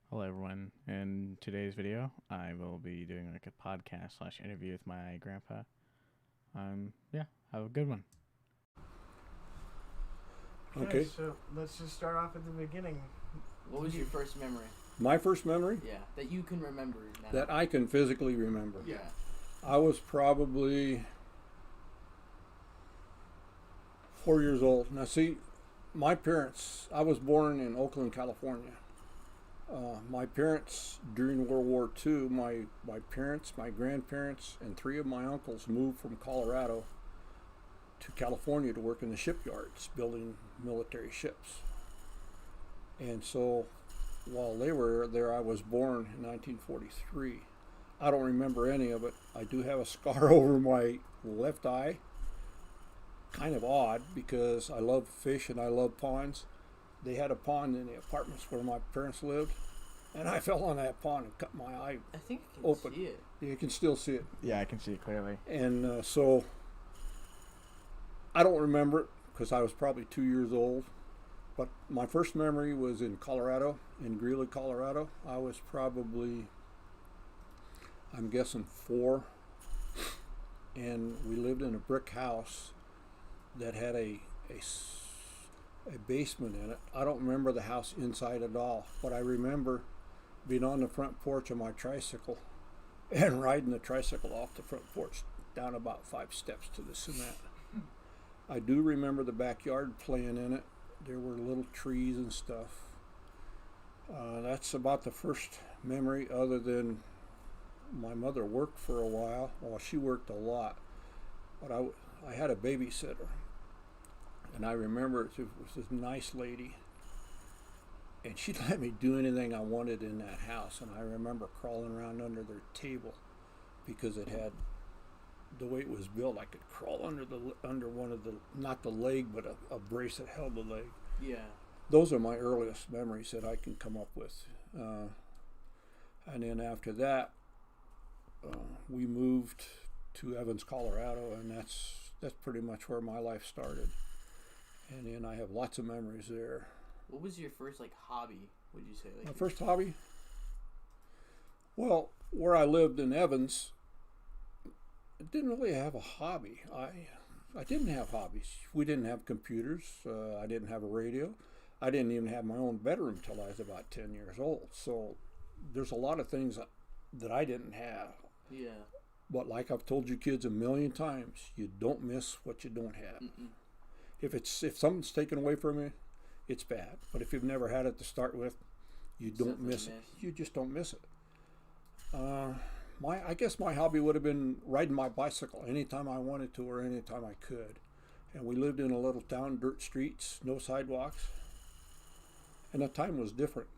Hello, everyone. In today's video, I will be doing like a podcast slash interview with my grandpa. Yeah, have a good one. Okay. So let's just start off at the beginning. What was your first memory? My first memory Yeah, that you can remember now. that I can physically remember. Yeah. I was probably 4 years old. Now, see, my parents, I was born in Oakland, California. My parents, during World War II, my parents, my grandparents, and three of my uncles moved from Colorado to California to work in the shipyards, building military ships. And so while they were there, I was born in 1943. I don't remember any of it. I do have a scar over my left eye. Kind of odd because I love fish and I love ponds. They had a pond in the apartments where my parents lived, and I fell on that pond and cut my eye I think I can open. see it. You can still see it. Yeah, I can see it clearly. And so I don't remember it because I was probably 2 years old. But my first memory was in Colorado, in Greeley, Colorado. I was probably, I'm guessing 4. And we lived in a brick house that had a basement in it. I don't remember the house inside at all, but I remember being on the front porch of my tricycle and riding the tricycle off the front porch down about 5 steps to the cement. I do remember the backyard playing in it. There were little trees and stuff. That's about the first memory, other than my mother worked for a while. Well, she worked a lot, but I had a babysitter. And I remember it was this nice lady, and she let me do anything I wanted in that house. And I remember crawling around under their table because it had, the way it was built, I could crawl under one of the, not the leg, but a brace that held the leg. Yeah. Those are my earliest memories that I can come up with. And then after that, we moved to Evans, Colorado, and that's pretty much where my life started. And then I have lots of memories there. What was your first hobby? Would you say My first hobby? Well, where I lived in Evans, I didn't really have a hobby. I didn't have hobbies. We didn't have computers. I didn't have a radio. I didn't even have my own bedroom till I was about 10 years old. So there's a lot of things that I didn't have. Yeah. But like I've told you kids a million times, you don't miss what you don't have. Mm-mm. If something's taken away from you, it's bad. But if you've never had it to start with, you don't miss it. You just don't miss it. I guess my hobby would have been riding my bicycle anytime I wanted to or anytime I could. And we lived in a little town, dirt streets, no sidewalks. And the time was different.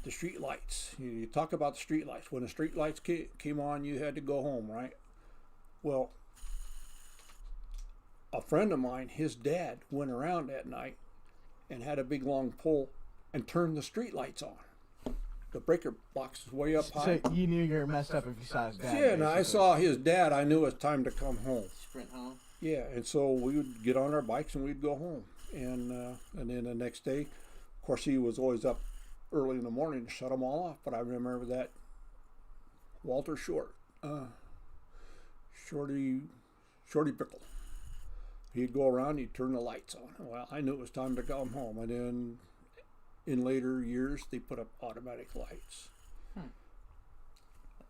The street lights. You talk about the street lights. When the street lights came on, you had to go home, right? Well, a friend of mine, his dad, went around that night and had a big long pole and turned the street lights on. The breaker box is way up high. So you knew you were messed up if you saw his dad. Yeah, and I saw his dad. I knew it was time to come home. Sprint home. Yeah, and so we would get on our bikes and we'd go home. And then the next day, of course, he was always up early in the morning to shut them all off. But I remember that Walter Shorty Pickle. He'd go around, he'd turn the lights on. Well, I knew it was time to come home. And then in later years, they put up automatic lights.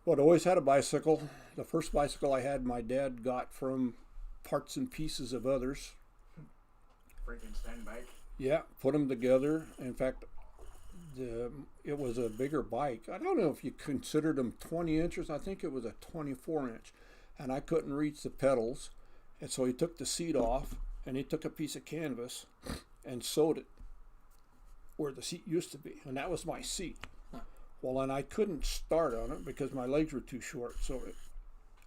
But I always had a bicycle. The first bicycle I had, my dad got from parts and pieces of others. Frankenstein bike. Yeah, put them together. In fact, it was a bigger bike. I don't know if you considered them 20 inches. I think it was a 24 inch. And I couldn't reach the pedals. And so he took the seat off, and he took a piece of canvas and sewed it where the seat used to be. And that was my seat. Well, and I couldn't start on it because my legs were too short. So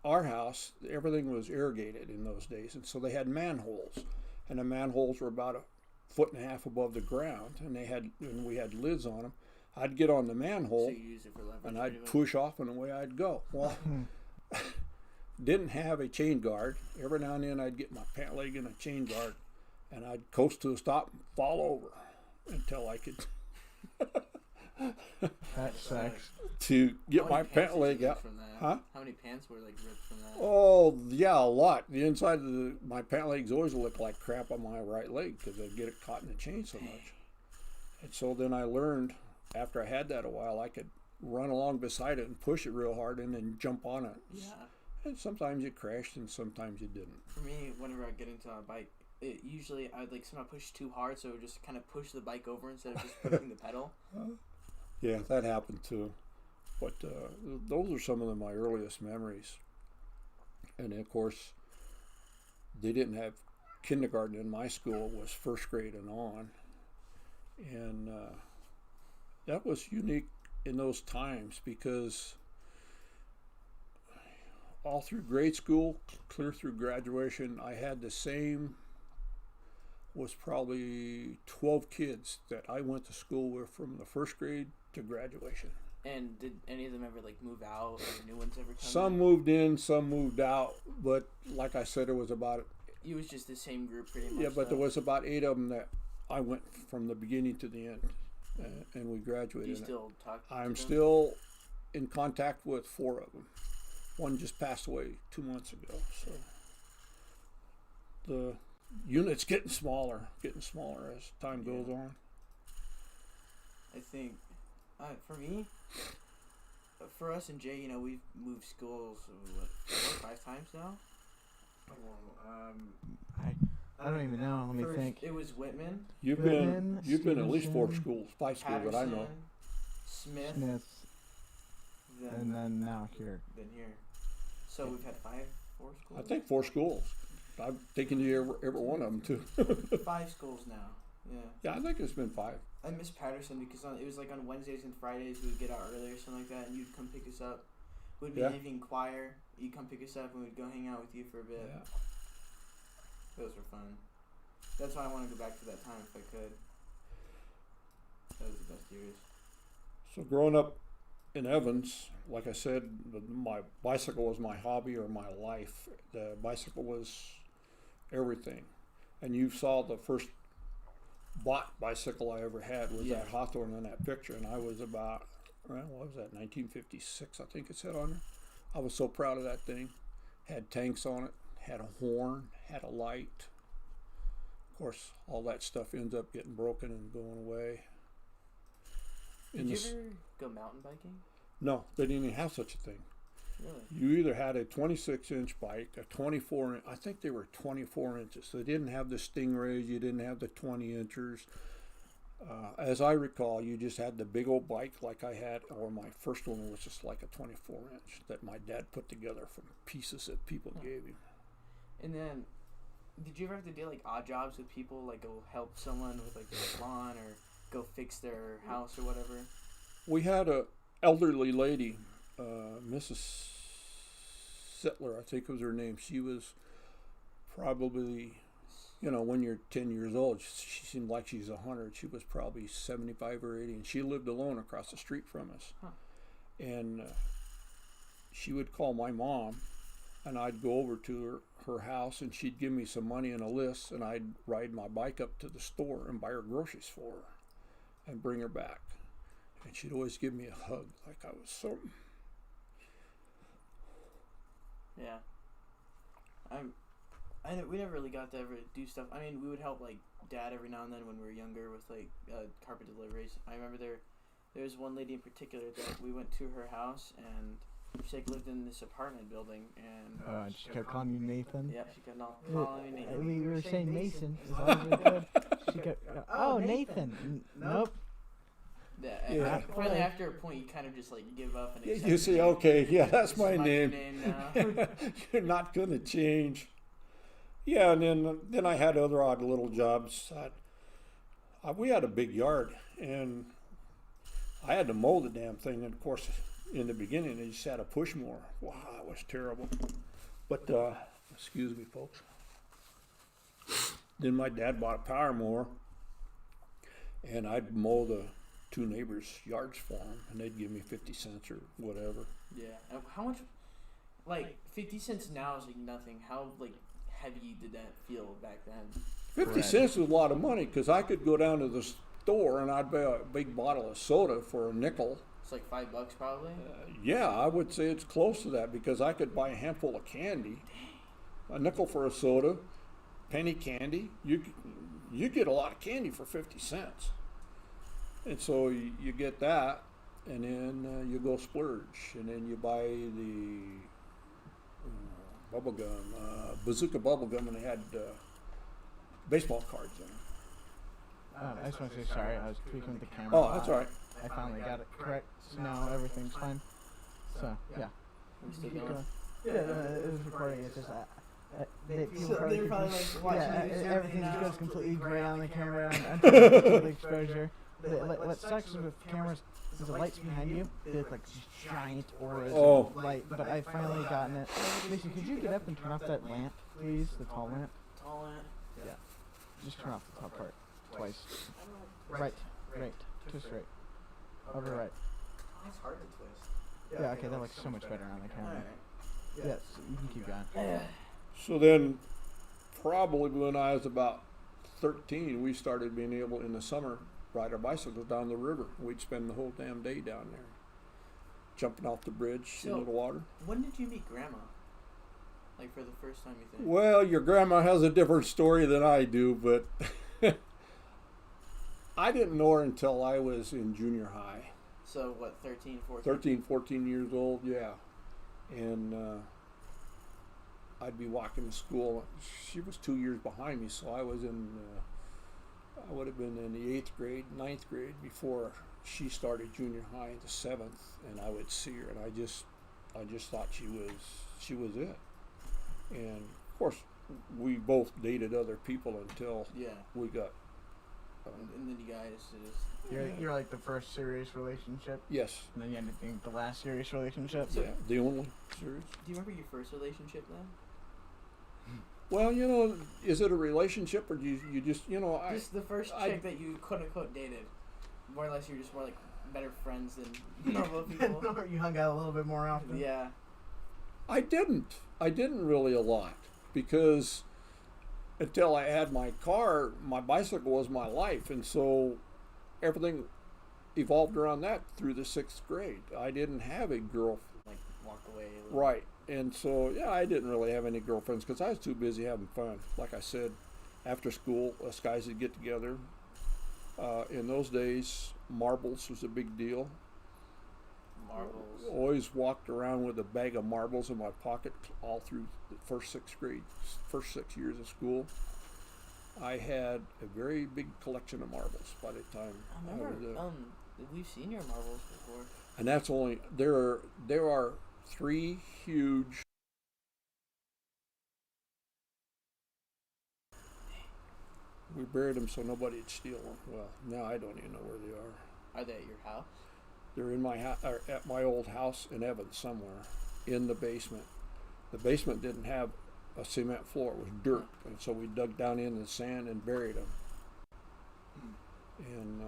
our house, everything was irrigated in those days. And so they had manholes. And the manholes were about 1.5 feet above the ground. And we had lids on them. I'd get on the manhole, So you use it for leverage. and I'd push off, and away I'd go. Well, didn't have a chain guard. Every now and then I'd get my pant leg in a chain guard, and I'd coast to a stop and fall over until I could That sucks. to get How my many pant pants did you leg lose out. from that? Huh? How many pants were like ripped from that? Oh, yeah, a lot. The inside of my pant legs always look like crap on my right leg because I get it caught in the chain so much. And so then I learned, after I had that a while, I could run along beside it and push it real hard and then jump on it. Yeah. And sometimes you crashed and sometimes you didn't. For me, whenever I get into a bike, it usually I'd like somehow push too hard, so it would just kind of push the bike over instead of just pushing the pedal. Yeah, that happened too. But those are some of my earliest memories. And of course, they didn't have kindergarten in my school. It was first grade and on. And that was unique in those times because all through grade school, clear through graduation, I had the same, was probably 12 kids that I went to school with from the first grade to graduation. And did any of them ever like move out, or new ones ever come Some in? moved in, some moved out, but like I said, it was about, It was just the same group pretty much. yeah, but there though. was about 8 of them that I went from the beginning to the end, and we Do graduated. you still talk to I'm them? still in contact with 4 of them. One just passed away 2 months ago, so the unit's getting smaller as time goes on. I think, for me, for us and Jay, we've moved schools, what, 4 or 5 times now? I don't even know. Let me First, think. it was Whitman, You've Whitman, been at least 4 Stevenson, schools, 5 schools that I know. Patterson, Smith, Smith, then, and then now here. then here. So we've had 4 schools? I think 4 schools. I've taken you every one of them too. 5 schools now, yeah. Yeah, I think it's been 5. I miss Patterson because it was like on Wednesdays and Fridays we would get out early or something like that, and you'd come pick us up. We'd be Yeah. in evening choir. You'd come pick us up, and we'd go hang out with you for a bit. Yeah. Those were fun. That's why I want to go back to that time if I could. That was the best years. So growing up in Evans, like I said, my bicycle was my hobby or my life. The bicycle was everything. And you saw the first bought bicycle I ever had was Yeah. that Hawthorne in that picture. And I was about, what was that, 1956, I think it said on there. I was so proud of that thing. Had tanks on it, had a horn, had a light. Of course, all that stuff ends up getting broken and going away. Did you ever go mountain biking? No, they didn't even have such a thing. Really? You either had a 26-inch bike, a 24 inch, I think they were 24 inches. They didn't have the Stingrays, you didn't have the 20 inchers. As I recall, you just had the big old bike like I had, or my first one was just like a 24 inch that my dad put together from pieces that people gave him. And then, did you ever have to do like odd jobs with people, like go help someone with like their lawn or go fix their house or whatever? We had a elderly lady, Mrs. Settler, I think was her name. She was probably, when you're 10 years old, she seemed like she's 100. She was probably 75 or 80, and she lived alone across the street from us. Huh. And she would call my mom, and I'd go over to her house, and she'd give me some money and a list, and I'd ride my bike up to the store and buy her groceries for her and bring her back. And she'd always give me a hug like I was something. Yeah. We never really got to ever do stuff. I mean, we would help like Dad every now and then when we were younger with like carpet deliveries. I remember there was one lady in particular that we went to her house, and she like lived in this apartment building, and She kept calling you Nathan. yeah, she kept calling me Nathan. We were saying Mason. Is that what we did? She kept, oh, Nathan. Nope. Yeah. Finally, after a point, you kind of just like give up and accept You it. say, okay, yeah, that's This my is name. now. You're not going to change. Yeah, and then I had other odd little jobs. We had a big yard, and I had to mow the damn thing. And of course, in the beginning, I just had a push mower. Wow, it was terrible. But excuse me, folks. Then my dad bought a power mower, and I'd mow the 2 neighbors' yards for them, and they'd give me 50 cents or whatever. Yeah. How much? Like 50 cents now is like nothing. How like heavy did that feel back then? 50 Correct. cents was a lot of money because I could go down to store and I'd buy a big bottle of soda for a nickel. It's like $5 probably. Yeah, I would say it's close to that because I could buy a handful of candy, a nickel for a soda, penny candy. You get a lot of candy for 50 cents, and so you get that, and then you go splurge, and then you buy the bubble gum, bazooka bubble gum, and they had baseball cards in it. I just want to say sorry. I was tweaking with the camera. Oh, that's all right. I finally got it correct. So now everything's fine. So yeah. We still Keep going? going. Yeah, it was recording. It's just They're probably like watching everything now. just goes completely gray on the camera until the exposure. What sucks is with cameras, since the light's behind you, they look like these giant auras of light. But I finally gotten it. Mason, could you get up and turn off that lamp, please? The tall lamp. Tall lamp. Yeah. Just turn off the top part twice. Right. Twist right. Over right. It's hard to twist. Yeah. Okay, that looks so much better on the camera. Alright. Yes, you can keep going. So then, probably when I was about 13, we started being able in the summer ride our bicycles down the river. We'd spend the whole damn day down there, jumping off the bridge So- into the water. When did you meet Grandma? Like for the first time, you think? Well, your grandma has a different story than I do, but I didn't know her until I was in junior high. So what, 13, 14? 13, 14 years old, yeah. And I'd be walking to school. She was 2 years behind me, so I was in, I would have been in the 8th grade, 9th grade before she started junior high, the 7th, and I would see her, and I just thought she was it. And of course, we both dated other people until Yeah. we got. And then you guys just... You're like the first serious relationship, Yes. and then you end up being the last serious relationship. Yeah, the only serious. Do you remember your first relationship then? Well, is it a relationship or do you just, Just the first chick that you quote unquote dated. More or less, you're just more like better friends than normal people. You hung out a little bit more often. Yeah. I didn't really a lot because until I had my car, my bicycle was my life, and so everything evolved around that through the 6th grade. I didn't have a girl. Like walked away a little. Right. And so, yeah, I didn't really have any girlfriends because I was too busy having fun. Like I said, after school, us guys would get together. In those days, marbles was a big deal. Marbles. Always walked around with a bag of marbles in my pocket all through the first 6 years of school. I had a very big collection of marbles by the time I I was remember, we've seen your marbles before. and that's only there are 3 huge. We buried them so nobody'd steal them. Well, now I don't even know where they are. Are they at your house? They're in my or at my old house in Evans somewhere, in the basement. The basement didn't have a cement floor; it was dirt, and so we dug down in the sand and buried them. And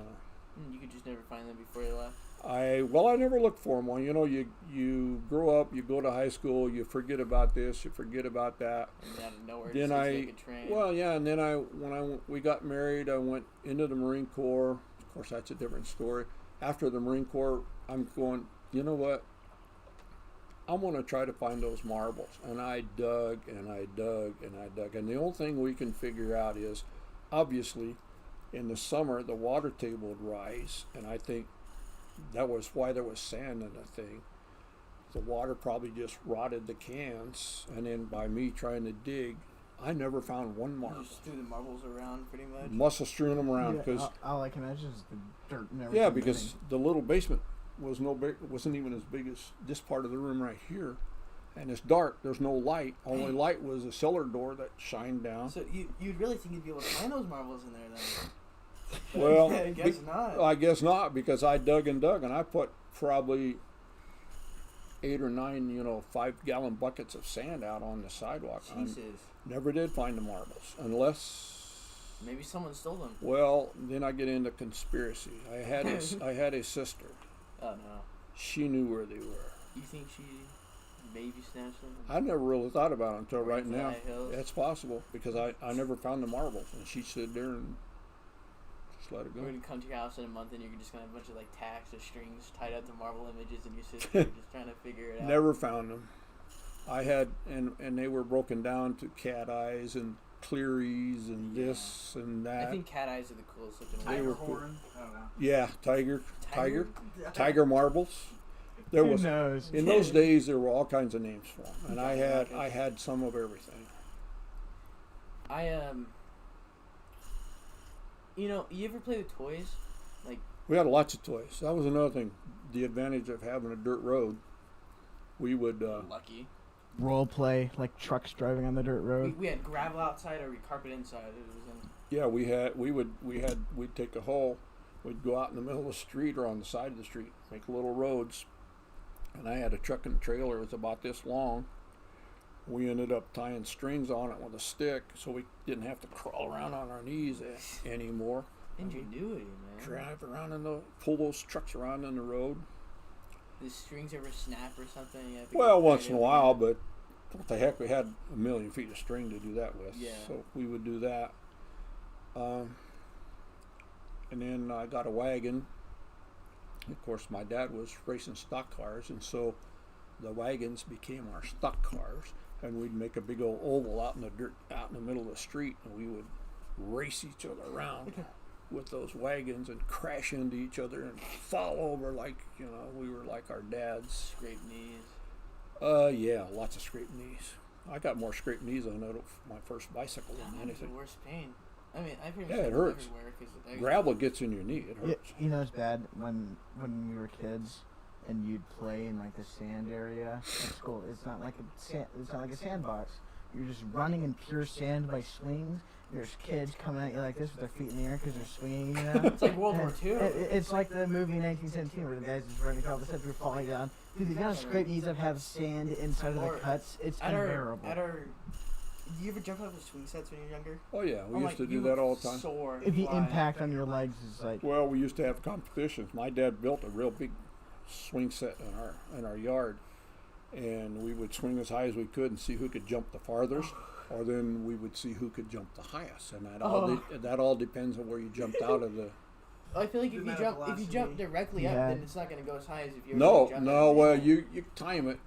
You could just never find them before you left. I never looked for them. Well, you grow up, you go to high school, you forget about this, you forget about that. And out of nowhere, Then just take a train. well, yeah, and then when we got married, I went into the Marine Corps. Of course, that's a different story. After the Marine Corps, I'm going, you know what? I'm going to try to find those marbles. And I dug and I dug and I dug. And the only thing we can figure out is, obviously, in the summer, the water table would rise. And I think that was why there was sand in the thing. The water probably just rotted the cans. And then by me trying to dig, I never found one You marble. just threw the marbles around pretty much. Must have strewn them around because all I can imagine is the dirt and everything. yeah, because the little basement wasn't even as big as this part of the room right here, and it's dark. There's no light. Only light was a cellar door that shined down. So you'd really think you'd be able to find those marbles in there then? Well, I guess not. I guess not because I dug and dug, and I put probably 8 or 9, 5-gallon buckets of sand out on the sidewalk. Jesus. Never did find the marbles unless. Maybe someone stole them. Well, then I get into conspiracy. I had a sister. Oh no. She knew where they were. You think she maybe snatched them? I never really thought about it until right Ran to now. high hills? That's possible because I never found the marbles, and she stood there and Just let it We're go. gonna come to your house in a month, and you're just gonna have a bunch of like tacks or strings tied up to marble images, and your sister just trying to figure it out. Never found them. I had, and they were broken down to cat eyes and clearies and this and that. I think cat eyes are the coolest looking They ones. were Tiger cool. horn. I don't know. Yeah, tiger marbles. There Who was knows? in those days there were all kinds of names for them, and I had some of everything. You know, you ever play with toys? Like, We had lots of toys. That was another thing. The advantage of having a dirt road. We would lucky. Role play, like trucks driving on the dirt road. We had gravel outside or we carpet inside. It was in. yeah, we'd take a hole, we'd go out in the middle of the street or on the side of the street, make little roads, and I had a truck and trailer. It was about this long. We ended up tying strings on it with a stick, so we didn't have to crawl around on our knees anymore. Ingenuity, man. Drive around pull those trucks around in the road. The strings ever snap or something? You have to Well, get once in a creative. while, but what the heck, we had a million feet of string to do that with. Yeah. So we would do that. And then I got a wagon. Of course, my dad was racing stock cars, and so the wagons became our stock cars. And we'd make a big old oval out in the dirt, out in the middle of the street, and we would race each other around with those wagons and crash into each other and fall over like, we were like our dads. Scrape knees. Yeah, lots of scraped knees. I got more scraped knees on my first bicycle That than was the anything. worst pain. I mean, I pretty Yeah, much it had hurts. everywhere 'cause the Gravel gets in your knee. It Yeah, hurts. you know it's bad when we were kids and you'd play in like the sand area at school. It's not like a sandbox. You're just running in pure sand by swings. There's kids coming at you like this with their feet in the air because they're swinging. You know? It's like World War II. It's like the movie 1917 where the guys just running across the steps were falling down. Dude, the amount of scraped knees I've had sand inside of the Or cuts, it's At unbearable. do you ever jump out of swing sets when you're younger? Oh yeah, we I'm used like, to do you that would all the time. soar, If the fly. impact on your legs is like, Well, we used to have competitions. My dad built a real big swing set in our yard, and we would swing as high as we could and see who could jump the farthest, or then we would see who could jump the highest. And that all depends on where you jumped out of the. I feel like The if amount of you jump velocity. directly up, Yeah. then it's not going to go as high as if you're No, jumping. well, you time it,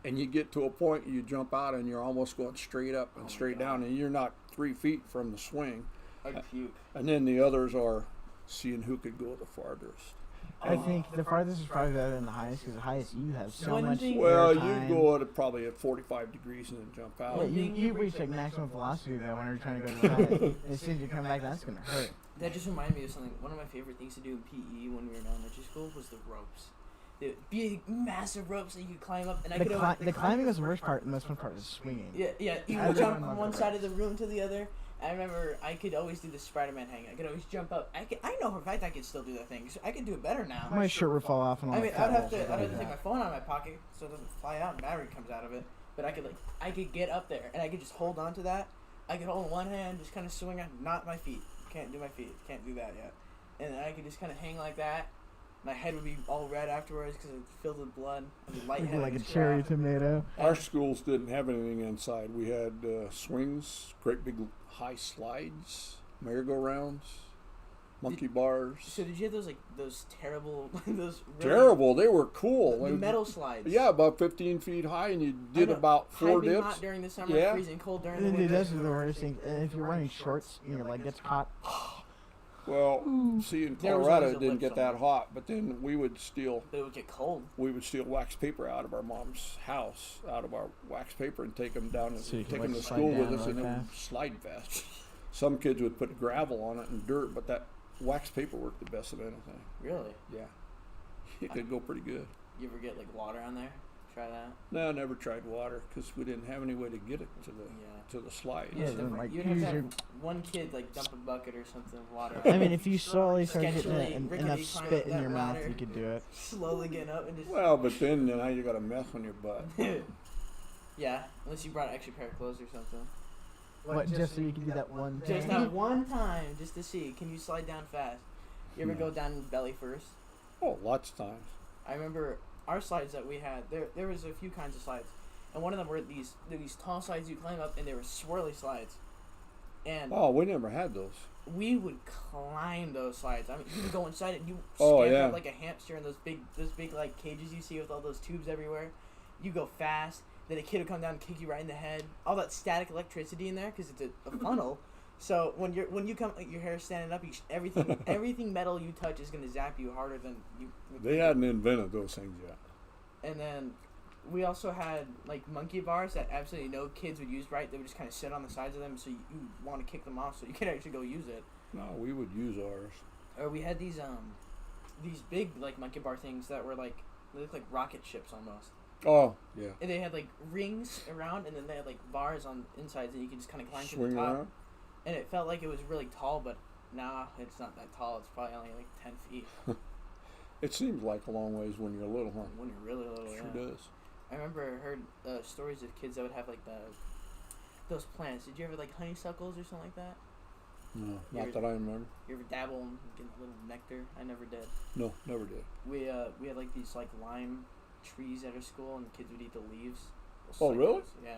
and you get to a point, you jump out, and you're almost going straight up and straight down, and you're not 3 feet from the swing. I'd puke. And then the others are seeing who could go the farthest. I think the farthest is probably better than the highest because the highest you have so One much thing- Well, airtime. you go at probably at 45 degrees and then jump out. Yeah, you reach like maximum velocity though when you're trying to go to the highest. As soon as you come back, that's gonna hurt. That just reminded me of something. One of my favorite things to do in PE when we were in elementary school was the ropes. The big, massive ropes that you could climb up, and I could. The climbing was the worst part. The most fun part is swinging. Yeah, you I would don't jump know from about one the side of the room to the other. I remember I could always do the Spider-Man hang. I could always jump up. I know for a fact I could still do that thing. So I could do it better now. My shirt would fall off and all I the mean, fat I'd have balls to would go take back. my phone out of my pocket so it doesn't fly out and battery comes out of it. But I could get up there and I could just hold on to that. I could hold one hand, just kind of swing on, not my feet. Can't do my feet. Can't do that yet. And then I could just kind of hang like that. My head would be all red afterwards because it filled with blood. I'd be You'd lightheaded be like a as cherry crap. tomato. Our schools didn't have anything inside. We had swings, great big high slides, merry-go-rounds, monkey bars. So did you have those terrible those really, Terrible. They were cool. the They- metal slides? Yeah, about 15 feet high, and you did know. about 4 Piping dips. hot during the summer, Yeah. freezing cold during the Dude, winter. those are the worst things. And if you're wearing shorts and your leg gets caught, Well, see, in There was Colorado, always it a didn't lip get that somewhere. hot, but then we would steal But it would get cold. wax paper out of our mom's house, out of our wax paper, and take them down and So you could, take them like, to slide school with down us, really and then fast. slide fast. Some kids would put gravel on it and dirt, but that wax paper worked the best of anything. Really? Yeah, it could go pretty good. You ever get water on there? Try that. No, I never tried water because we didn't have any way to get it to the slide. Yeah, So- then, like, you'd have to use have your- one kid dump a bucket or something of water. I mean, if you slowly start getting Sketchily, enough rickety spit in climb your that mouth, ladder. you could do it. Slowly getting up and just. Well, but then now you got a mess on your butt. Yeah, unless you brought an extra pair of clothes or something. What, just so you can do that one thing? Just that one time, just to see, can you slide down fast? You ever No. go down belly first? Oh, lots of times. I remember our slides that we had. There was a few kinds of slides, and one of them were these tall slides you climb up, and they were swirly slides. And Oh, we never had those. we would climb those slides. I mean, you would go inside it and you Oh, stand yeah. up like a hamster in those big like cages you see with all those tubes everywhere. You go fast. Then a kid would come down and kick you right in the head. All that static electricity in there because it's a funnel. So when you come, your hair's standing up. Everything metal you touch is gonna zap you harder than you. They hadn't invented those things yet. And then we also had like monkey bars that absolutely no kids would use. Right, they would just kind of sit on the sides of them, so you want to kick them off, so you could actually go use it. No, we would use ours. Or we had these big like monkey bar things that were like they looked like rocket ships almost. Oh, yeah. And they had like rings around, and then they had like bars on insides, and you could just kind of climb to Swing the top. around. And it felt like it was really tall, but nah, it's not that tall. It's probably only like 10 feet. It seems like a long ways when you're little, huh? When you're really little, Sure yeah. does. I remember I heard stories of kids that would have like those plants. Did you ever like honeysuckles or something like that? No, You not that I remember. You ever dabble and get a little nectar? I never did. No, never did. We had like these like lime trees at our school, and the kids would eat the leaves. Oh, really? Yeah.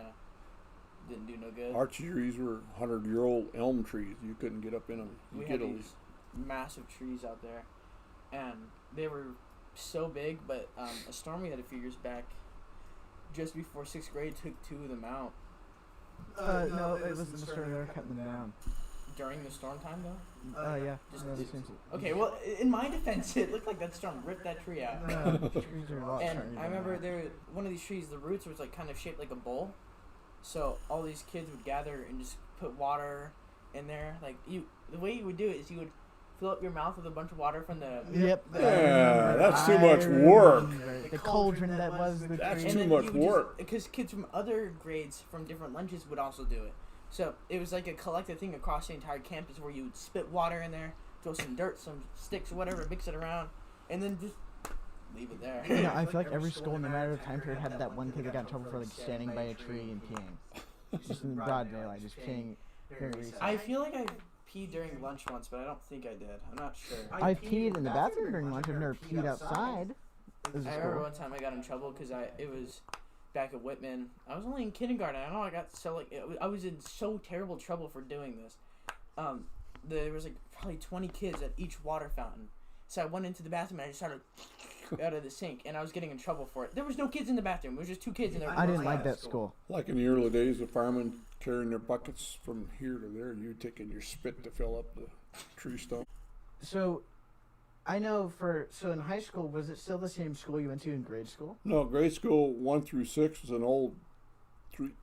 Didn't do no good. Our trees were 100-year-old elm trees. You couldn't get up in them. You We get had a these leaf. massive trees out there, and they were so big. But a storm we had a few years back, just before 6th grade, took 2 of them out. No, it was the story they were cutting them down. During the storm time, though? Yeah. Just- No, just- seems- Okay, well, in my defense, it looked like that storm ripped that tree out. No, trees are a lot And stronger I than remember that. one of these trees, the roots was like kind of shaped like a bowl. So all these kids would gather and just put water in there. Like the way you would do it is you would fill up your mouth with a bunch of water from the. Yep. Yeah, that's too much work. The cauldron that was the That's tree. too much work. Because kids from other grades from different lunches would also do it. So it was like a collective thing across the entire campus where you would spit water in there, throw some dirt, some sticks, or whatever, mix it around, and then just leave it there. You know, I feel like every school, no matter the time period, had that one kid that got in trouble for like standing by a tree and peeing. Just in broad daylight, just peeing during recess. I feel like I peed during lunch once, but I don't think I did. I'm not sure. I peed in the bathroom during lunch. I've never peed outside. This is I remember cool. one time I got in trouble because it was back at Whitman. I was only in kindergarten. I don't know. I got so like I was in so terrible trouble for doing this. There was like probably 20 kids at each water fountain. So I went into the bathroom and I just started out of the sink, and I was getting in trouble for it. There was no kids in the bathroom. It was just 2 kids in there. I didn't like that school. Like in the early days, the firemen carrying their buckets from here to there, and you taking your spit to fill up the tree stump. So, I know so in high school, was it still the same school you went to in grade school? No, grade school 1 through 6 was an old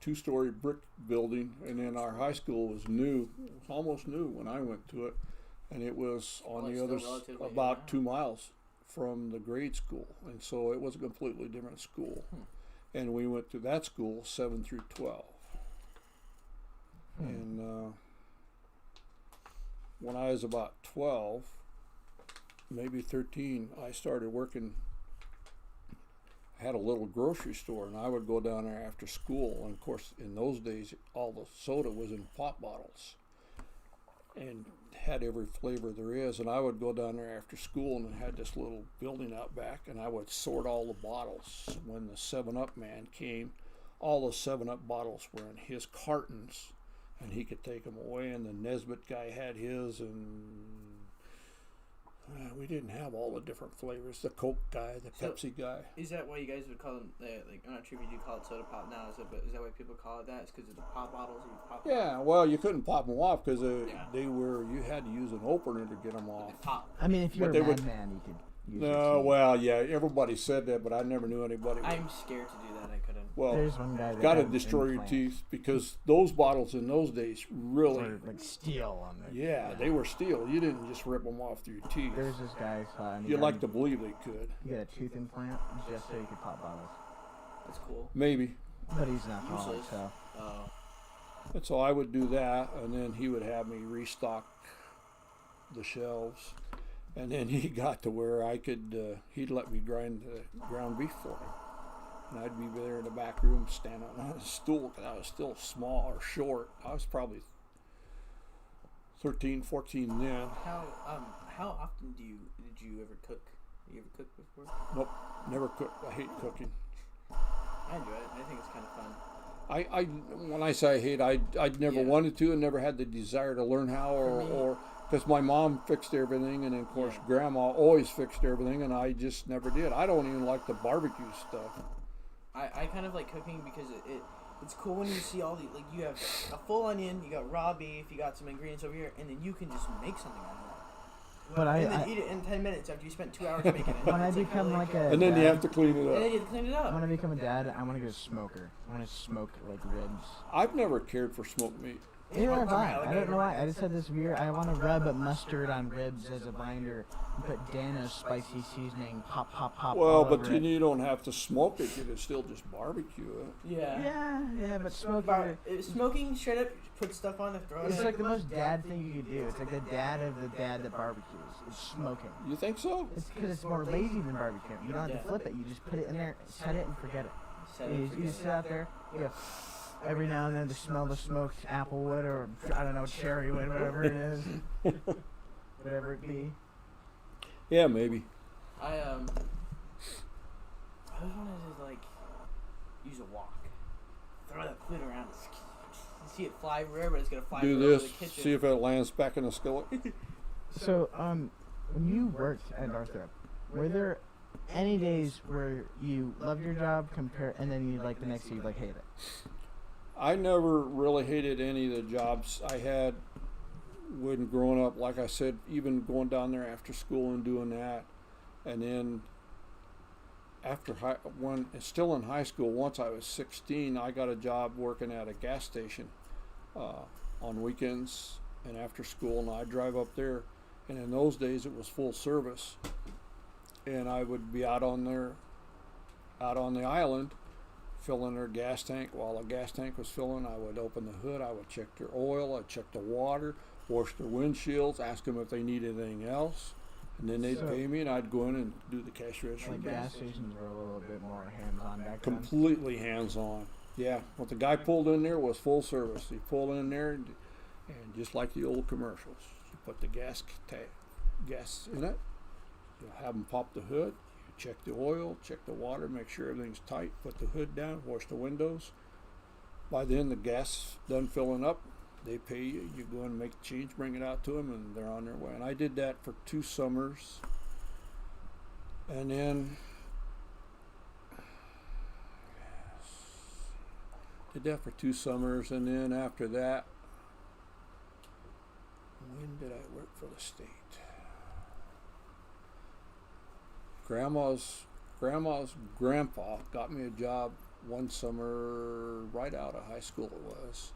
2-story brick building, and then our high school was new. It was almost new when I went to it, and it was on Well, the it's other still relatively new about now. 2 miles from the grade school, and so it was a completely different school. And we went to that school 7 through 12. And when I was about 12, maybe 13, I started working. I had a little grocery store, and I would go down there after school. And of course, in those days, all the soda was in pop bottles and had every flavor there is. And I would go down there after school, and it had this little building out back, and I would sort all the bottles. When the 7-Up man came, all the 7-Up bottles were in his cartons, and he could take them away. And the Nesbitt guy had his, and we didn't have all the different flavors. The Coke guy, the So- Pepsi guy. Is that why you guys would call them? Like, I'm not sure if you do call it soda pop now. Is that why people call it that? It's because of the pop bottles you pop. Yeah, well, you couldn't pop them off because Yeah. you had to use an opener to get them off. They pop. I mean, if you're But a they would- madman, you could use No, it. well, yeah, everybody said that, but I never knew anybody. I'm scared to do that. I couldn't. Well, There's one guy that got to had an destroy your implant teeth because those bottles in those days really, or, like steel on there. yeah, they were steel. You didn't just rip them off through your teeth. There's this guy. You'd like to believe they could. He got a tooth implant just so he could pop bottles. That's cool. Maybe. But he's an alcoholic, Useless. so. Oh. And so I would do that, and then he would have me restock the shelves. And then he got to where I could, he'd let me grind the ground beef for him. And I'd be there in the back room standing on a stool because I was still small or short. I was probably 13, 14 then. How often did you ever cook? You ever cooked before? Nope, never cooked. I hate cooking. I enjoy it. I think it's kind of fun. I when I say I hate, I'd never Yeah. wanted to and never had the desire to learn how or because my mom fixed everything and then of course Yeah. grandma always fixed everything and I just never did. I don't even like the barbecue stuff. I kind of like cooking because it's cool when you see all the, like, you have a full onion, you got raw beef, you got some ingredients over here, and then you can just make something out of that. But And then eat it in 10 minutes after you spent 2 hours making it. when I It's become really like cool. a And then you dad- have to clean it And then up. you have to clean it up. when I become a dad, I want to get a smoker. I want to smoke like ribs. I've never cared for smoked meat. Neither have I. I alligator. don't know why. I just had this weird. I want to rub mustard on ribs as a binder and put Dano's spicy seasoning. Pop, pop, pop. Well, all but over then it. you don't have to smoke it. You can still just barbecue it. Yeah. Yeah, but smoking. Smoking straight up, put stuff on the throw. It's like the most dad thing you could do. It's like the dad of the dad that barbecues. It's smoking. You think so? It's because it's more lazy than barbecuing. You don't have Yeah. to flip it. You just put it in there, set it, and forget it. Set You it, just sit out there. You go, every now and then to smell the smoked apple wood or I don't know cherry wood, whatever it is, whatever it be. Yeah, maybe. I always wanted to like use a wok. Throw that food around. You see it fly everywhere, but it's gonna fly Do over this. the kitchen. See if it lands back in the skillet. So, when you worked at Northrop, were there any days where you loved your job and then you like the next day you like hate it? I never really hated any of the jobs I had when growing up. Like I said, even going down there after school and doing that, and then when still in high school, once I was 16, I got a job working at a gas station on weekends and after school, and I'd drive up there. And in those days, it was full service, and I would be out on the island, filling their gas tank. While the gas tank was filling, I would open the hood, I would check their oil, I'd check the water, wash their windshields, ask them if they needed anything else, and then they'd So- pay me, and I'd go in and do the cash register. Like gas stations were a little bit more hands-on back then. Completely hands-on. Yeah, what the guy pulled in there was full service. He pulled in there, and just like the old commercials, you put the gas in it. You'll have them pop the hood. You check the oil, check the water, make sure everything's tight. Put the hood down, wash the windows. By then, the gas done filling up. They pay you. You go and make the change, bring it out to them, and they're on their way. And I did that for 2 summers, and then. Did that for 2 summers, and then after that, when did I work for the state? Grandma's grandpa got me a job one summer right out of high school it was.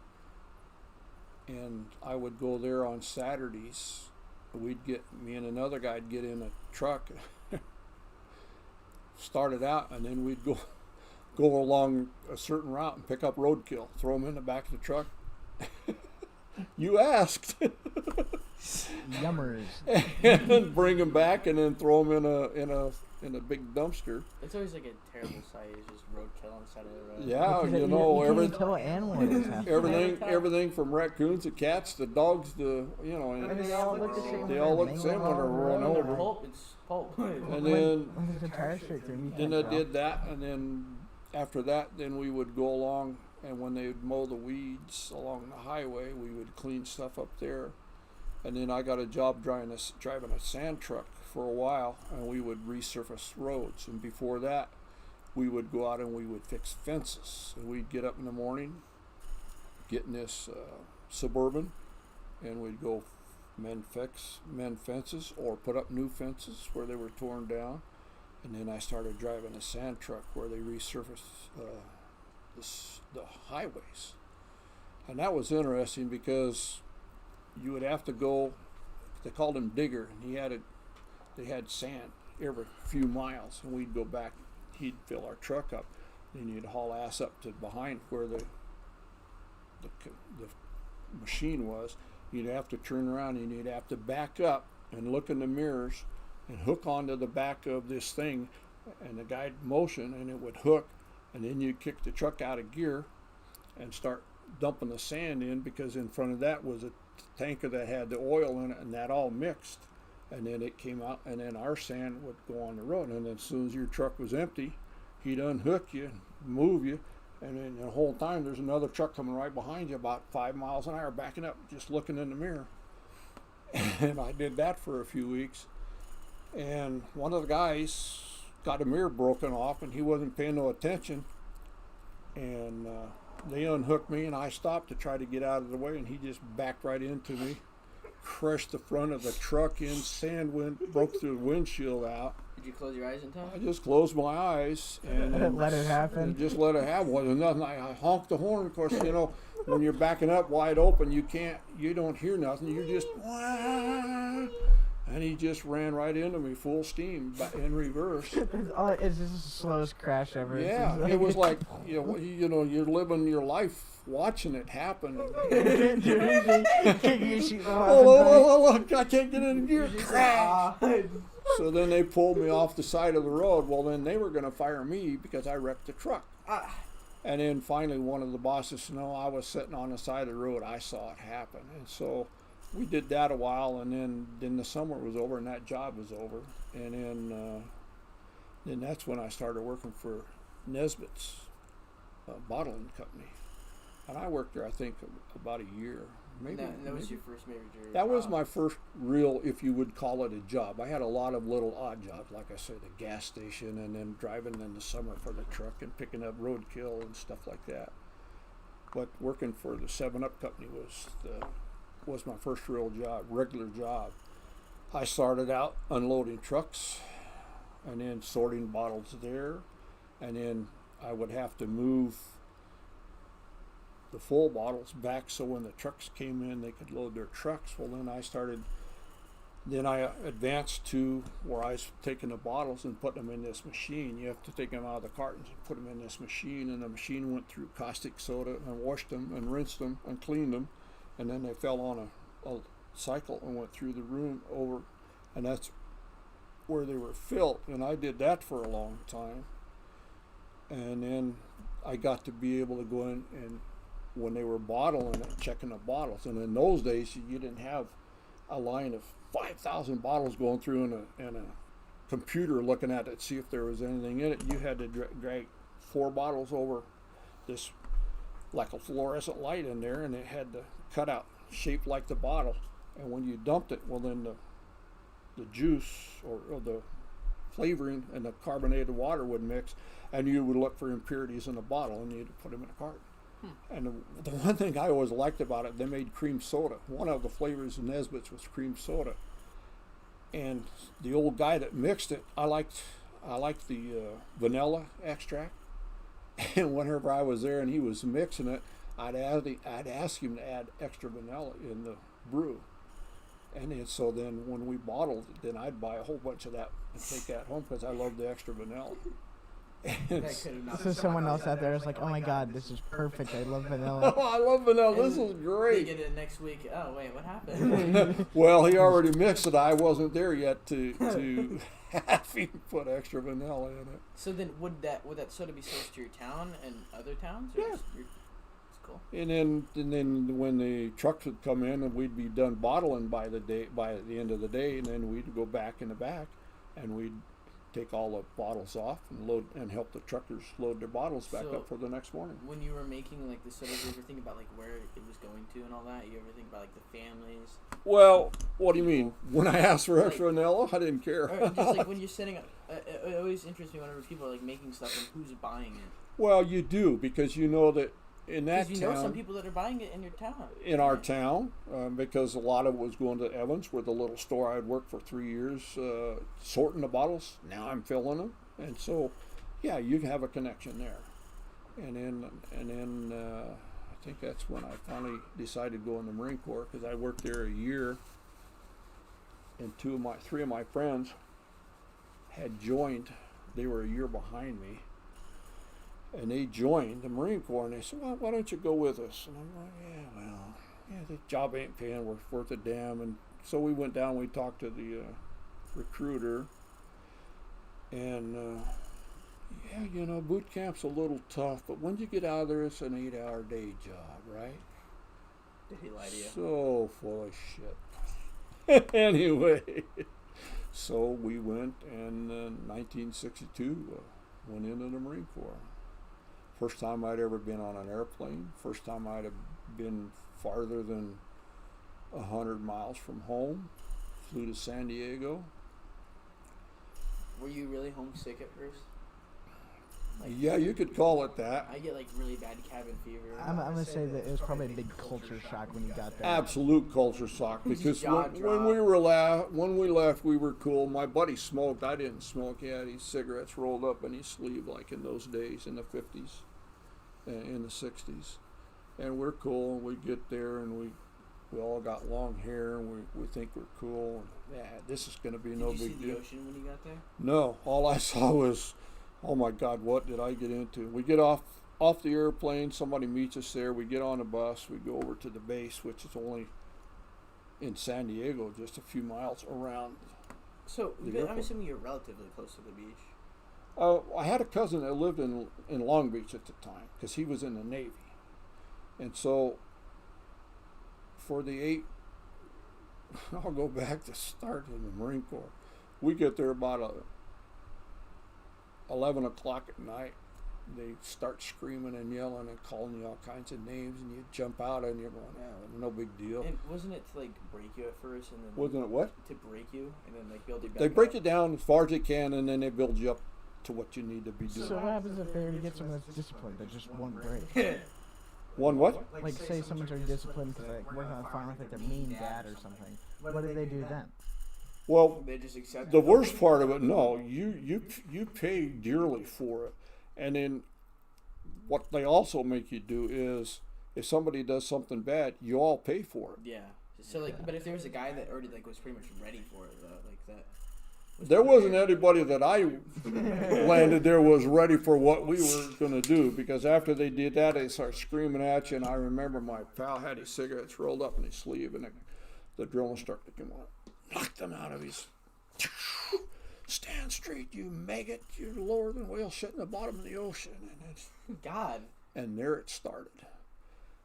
And I would go there on Saturdays. Me and another guy'd get in a truck, start it out, and then we'd go along a certain route and pick up roadkill, throw them in the back of the truck. You asked. Yummers. And then bring them back and then throw them in a big dumpster. It's always like a terrible sight. It's just roadkill on the side of the road. Yeah, Because you know, you can't even tell what animal it is half the time. everything from raccoons to cats to dogs to, you know, I mean, they all look the same. they all look the same when they're run When they're over. pulp, it's pulp. And then There's a tire straight through. and you then can't I tell. did that, and then after that, then we would go along, and when they would mow the weeds along the highway, we would clean stuff up there. And then I got a job driving a sand truck for a while, and we would resurface roads. And before that, we would go out and we would fix fences. And we'd get up in the morning, get in this Suburban, and we'd go mend fences or put up new fences where they were torn down. And then I started driving a sand truck where they resurfaced the highways. And that was interesting because you would have to go, they called him Digger, and they had sand every few miles, and we'd go back, he'd fill our truck up, then you'd haul ass up to behind where the machine was. You'd have to turn around and you'd have to back up and look in the mirrors and hook onto the back of this thing, and the guy'd motion and it would hook, and then you'd kick the truck out of gear and start dumping the sand in, because in front of that was a tanker that had the oil in it, and that all mixed, and then it came out, and then our sand would go on the road, and then as soon as your truck was empty, he'd unhook you, move you, And then the whole time there's another truck coming right behind you about 5 miles an hour, backing up, just looking in the mirror. And I did that for a few weeks. And one of the guys got a mirror broken off, and he wasn't paying no attention. And they unhooked me, and I stopped to try to get out of the way, and he just backed right into me, crushed the front of the truck in, broke the windshield out. Did you close your eyes in time? I just closed my eyes and Let it happen. Just let it happen. Wasn't nothing. I honked the horn. Of course, you know, when you're backing up wide open, you don't hear nothing. You just, wah, and he just ran right into me full steam in reverse. It's just the slowest crash ever. Yeah, it was like, you know, you're living your life watching it happen. Can't do anything. You shoot the Look, I can't get in gear. Crash. So then they pulled me off the side of the road. Well, then they were going to fire me because I wrecked the truck. And then finally one of the bosses said, no, I was sitting on the side of the road. I saw it happen. And so we did that a while, and then the summer was over and that job was over. And then that's when I started working for Nesbitt's bottling company. And I worked there, I think, about a year. That was your first major job? That was my first real, if you would call it a job. I had a lot of little odd jobs, like I said, a gas station, and then driving in the summer for the truck and picking up roadkill and stuff like that. But working for the 7-Up company was my first real job, regular job. I started out unloading trucks and then sorting bottles there, and then I would have to move the full bottles back so when the trucks came in they could load their trucks. Well, then I advanced to where I was taking the bottles and putting them in this machine. You have to take them out of the cartons and put them in this machine, and the machine went through caustic soda and washed them and rinsed them and cleaned them, and then they fell on a cycle and went through the room over, and that's where they were filled. And I did that for a long time, and then I got to be able to go in and when they were bottling it, checking the bottles. And in those days, you didn't have a line of 5,000 bottles going through and a computer looking at it to see if there was anything in it. You had to drag 4 bottles over this, like a fluorescent light in there, and it had the cutout shaped like the bottle. And when you dumped it, well, then the juice or the flavoring and the carbonated water would mix, and you would look for impurities in the bottle, and you'd put them in a carton. And the one thing I always liked about it, they made cream soda. One of the flavors of Nesbitt's was cream soda. And the old guy that mixed it, I liked the vanilla extract. And whenever I was there and he was mixing it, I'd ask him to add extra vanilla in the brew. And then, so then when we bottled it, then I'd buy a whole bunch of that and take that home because I loved the extra vanilla. So someone else out there is like, oh my god, this is perfect. I love vanilla. Oh, I love vanilla. This is great. They get it next week. Oh wait, what happened? Well, he already mixed it. I wasn't there yet to have him put extra vanilla in it. So then, would that soda be sold to your town and other towns? Yeah. It's cool. And then when the trucks would come in, and we'd be done bottling by the end of the day, and then we'd go back in the back, and we'd take all the bottles off and load and help the truckers load their bottles back up for the next morning. When you were making like the soda, you ever think about like where it was going to and all that? You ever think about like the families? Well, what do you mean? When I asked for extra vanilla, I didn't care. Or just like when you're setting up, it always interests me whenever people are like making stuff and who's buying it. Well, you do, because you know that in that town, you know some people that are buying it in your town. In our town, because a lot of it was going to Evans, where the little store I'd worked for 3 years, sorting the bottles. Now I'm filling them, and so, yeah, you have a connection there. And then I think that's when I finally decided to go in the Marine Corps, because I worked there a year, and 3 of my friends had joined. They were a year behind me. And they joined the Marine Corps, and they said, well, why don't you go with us? And I'm like, the job ain't paying, we're worth a damn. And so we went down, we talked to the recruiter, and boot camp's a little tough, but when you get out of there, it's an 8-hour day job, right? Did he lie to you? So full of shit. Anyway, so we went, and in 1962, went into the Marine Corps. First time I'd ever been on an airplane. First time I'd have been farther than 100 miles from home. Flew to San Diego. Were you really homesick at first? Yeah, you could call it that. I get like really bad cabin fever. I'm gonna say that it was probably a big culture shock when you got there. Absolute culture shock, because Jaw when we left, we were cool. My buddy smoked. I didn't smoke. He had his cigarettes rolled up in his sleeve, like in those days in the 50s, in the 60s, and we're cool. And we get there, and we all got long hair, and we think we're cool. And, yeah, this is going to be no big deal. Did you see the ocean when you got there? No, all I saw was, oh my God, what did I get into? We get off the airplane, somebody meets us there, we get on a bus, we go over to the base, which is only in San Diego, just a few miles around. So, the I'm airport. assuming you're relatively close to the beach. I had a cousin that lived in Long Beach at the time, because he was in the Navy. And so, for I'll go back to start in the Marine Corps. We get there about 11 o'clock at night. They start screaming and yelling and calling you all kinds of names, and you jump out and you're going, no big deal. And wasn't it to like break you at first, and then Wasn't it what? to break you and then like build you back They break up? you down as far as they can, and then they build you up to what you need to be doing. So what happens if they were to get someone that's disciplined but just one break? One what? Like say someone's already disciplined because like working on a farm with like their mean dad or something. What do they do then? Well, They just accept the it. worst part of it, no, you pay dearly for it. And then what they also make you do is, if somebody does something bad, you all pay for it. Yeah. So like, but if there was a guy that already like was pretty much ready for it, though, like that. There wasn't anybody that I landed there was ready for what we were going to do, because after they did that, they started screaming at you. And I remember my pal had his cigarettes rolled up in his sleeve, and the drill instructor came on, knocked them out of his. Stand straight, you maggot! You're lower than whale shit in the bottom of the ocean. And there it started.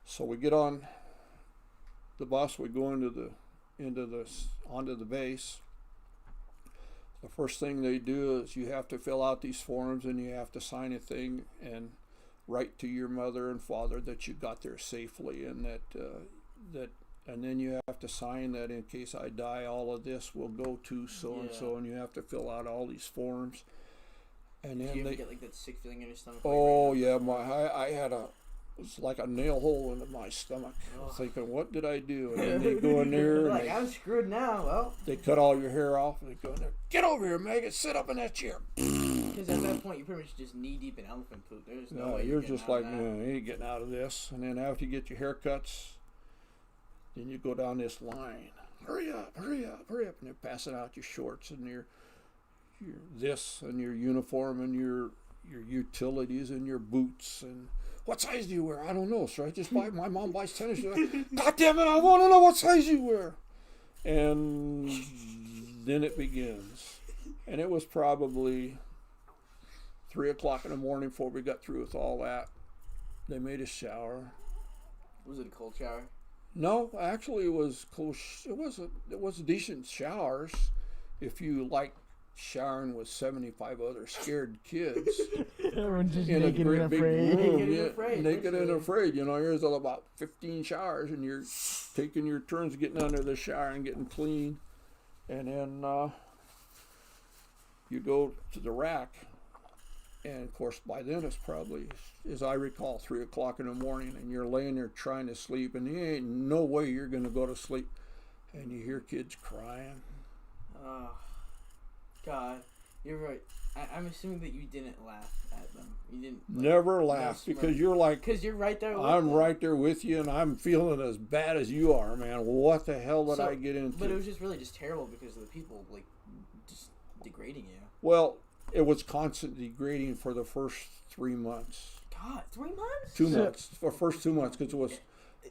So we get on the bus. We go onto the base. The first thing they do is you have to fill out these forms, and you have to sign a thing and write to your mother and father that you got there safely, and and then you have to sign that in case I die, all of this will go to so and so, and you have to fill out all these forms. And then Do you ever they get like that sick feeling in your stomach? oh yeah, I had it was like a nail hole into my stomach. I was thinking, what did I do? And then they go in there and like, I'm screwed now. Well, they cut all your hair off, and they go in there, get over here, maggot, sit up in that chair. because at that point you're pretty much just knee deep in elephant poop. There's no way you're getting just out like, of that. you ain't getting out of this. And then after you get your haircuts, then you go down this line. Hurry up, hurry up, hurry up. And they're passing out your shorts and your this and your uniform and your utilities and your boots. And what size do you wear? I don't know, sir. I just buy, my mom buys tennis shoes. God damn it, I want to know what size you wear. And then it begins. And it was probably 3 o'clock in the morning before we got through with all that. They made us shower. Was it a cold shower? No, actually it was close. It was decent showers if you like showering with 75 other scared kids Everyone's just in a naked great and big afraid. room. Naked and Yeah, afraid, naked and that's afraid. You know, there's about 15 showers, and you're taking your turns getting under the shower and getting clean, and then you go to the rack. And of course, by then it's probably, as I recall, 3 o'clock in the morning, and you're laying there trying to sleep, and there ain't no way you're going to go to sleep, and you hear kids crying. Oh, God, you're right. I'm assuming that you didn't laugh at them. You didn't. Like, Never laugh, because you're like, because you're right there. With I'm them. right there with you, and I'm feeling as bad as you are, man. What the hell did So, I get into? But it was just really just terrible because of the people like just degrading you. Well, it was constant degrading for the first 3 months. God, 3 months? 2 months. For first 2 months, because it was.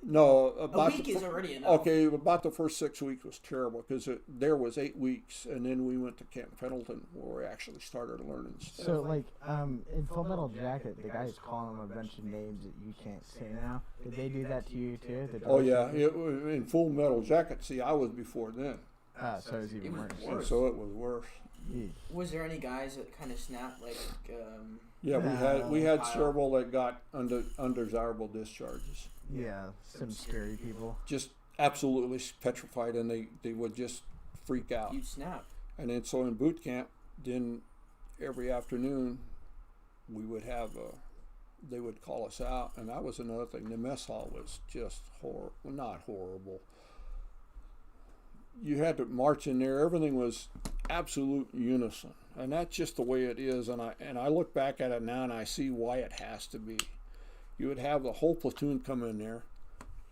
No, A about week the, is already enough. Okay, about the first 6 weeks was terrible, because there was 8 weeks, and then we went to Camp Pendleton where we actually started learning stuff. So, like, in Full Metal Jacket, the guy's calling them a bunch of names that you can't say now. Did they do that to you, too? Oh, yeah. In Full Metal Jacket, see, I was before then, So it was even worse. and so it was worse. Was there any guys that kind of snapped like? Yeah, we had Kyle. several that got undesirable discharges. Yeah, some scary people. Just absolutely petrified, and they would just freak out. You'd snap. And then so in boot camp, then every afternoon we would have they would call us out, and that was another thing. The mess hall was just not horrible. You had to march in there. Everything was absolute unison, and that's just the way it is. And I look back at it now, and I see why it has to be. You would have the whole platoon come in there.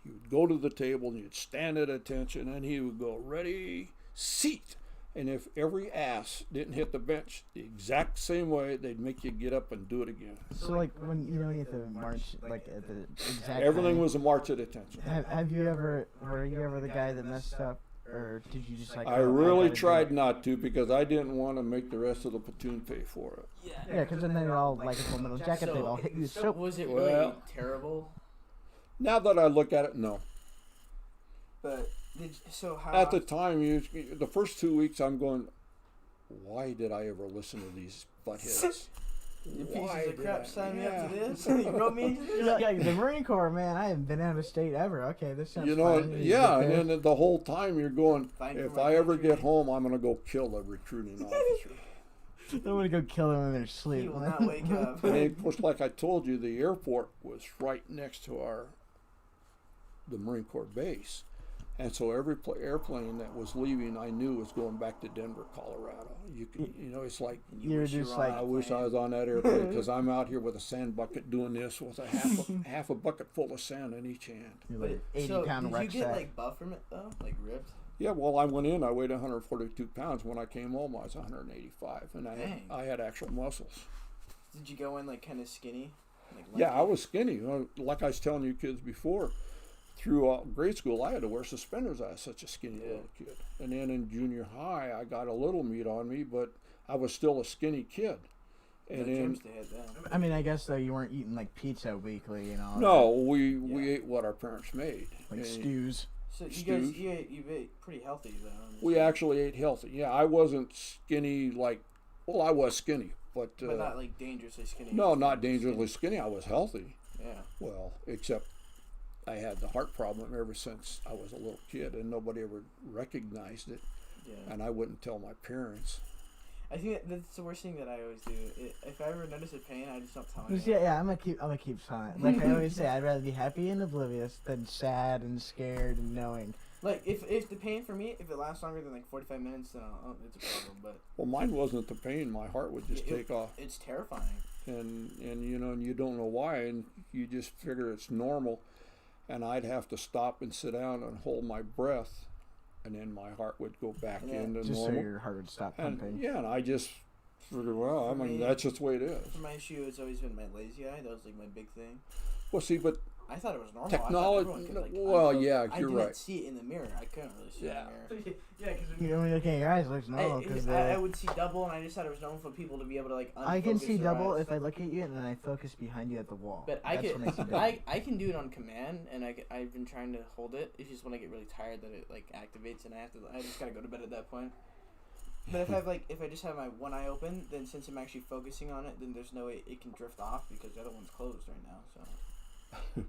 You would go to the table, and you'd stand at attention, and he would go, ready, seat. And if every ass didn't hit the bench the exact same way, they'd make you get up and do it again. So like when you have to march like at the exact Everything time, was a march at attention. were you ever the guy that messed up, or did you just like? I really tried not to, because I didn't want to make the rest of the platoon pay for it. Yeah, because then they're all like a full metal jacket. They all hit you. So Was it really Well- terrible? Now that I look at it, no. But how? At the time, the first 2 weeks, I'm going, why did I ever listen to these buttheads? You Why pieces of did crap I- signed me up yeah. to this. You wrote me into this. you're like the Marine Corps, man. I haven't been out of state ever. Okay, this sounds You know, fun. You yeah, get there. and then the whole time you're going, Fight if for my I ever country. get home, I'm going to go kill a recruiting officer. I want to go kill them in their sleep. He will not wake up. And of course, like I told you, the airport was right next to the Marine Corps base. And so every airplane that was leaving, I knew was going back to Denver, Colorado. It's like, You're wish you just were on like- I that wish I plane. was on that airplane, because I'm out here with a sand bucket doing this with a half a bucket full of sand in each hand. You're But like 80 so pound did you rucksack. get like buff from it though? Like ripped? Yeah, well, I went in, I weighed 142 pounds. When I came home, I was 185, and Dang. I had actual muscles. Did you go in like kind of skinny? Like Yeah, lanky? I was skinny. Like I was telling you kids before, through grade school, I had to wear suspenders. I was such a skinny little kid. And then in junior high, I got a little meat on me, but I was still a skinny kid. No And then, gyms to hit then. I mean, I guess though you weren't eating like pizza weekly, you know. no, we Yeah. ate what our parents made. like And stews. So you Stews. guys, you ate pretty healthy though. I'm we assuming. actually ate healthy. Yeah, I wasn't skinny well, I was skinny, but But not like dangerously skinny. no, not dangerously skinny. I was healthy. Yeah. Well, except I had the heart problem ever since I was a little kid, and nobody ever recognized it, Yeah. and I wouldn't tell my parents. I think that's the worst thing that I always do. If I ever notice a pain, I just don't tell Just, anyone. yeah, I'm gonna keep silent. Like I always say, I'd rather be happy and oblivious than sad and scared and knowing. Like if the pain for me, if it lasts longer than like 45 minutes, then it's a problem. But Well, mine wasn't the pain; my heart would just take off, it's terrifying. and you don't know why, and you just figure it's normal, and I'd have to stop and sit down and hold my breath, and then my heart would go back Yeah. into Just normal. so your heart would stop And pumping. yeah, and I just figured, well, I For mean, me- that's just the way it is. For my issue, it's always been my lazy eye. That was like my big thing. Well, see, but I thought it was normal. Technology- I thought everyone could, well, yeah, I you're didn't right. see it in the mirror. I couldn't really see Yeah. it in the mirror. Yeah, because when you look at your eyes, it looks normal. Because I would see double, and I just thought it was normal for people to be able to like. I can unfocus see their double eyes. if I look at you and then I focus behind you at the wall. But I That's what makes it could, double. I can do it on command, and I've been trying to hold it. It's just when I get really tired that it like activates, and I just gotta go to bed at that point. But if I just have my one eye open, then since I'm actually focusing on it, then there's no way it can drift off because the other one's closed right now. So.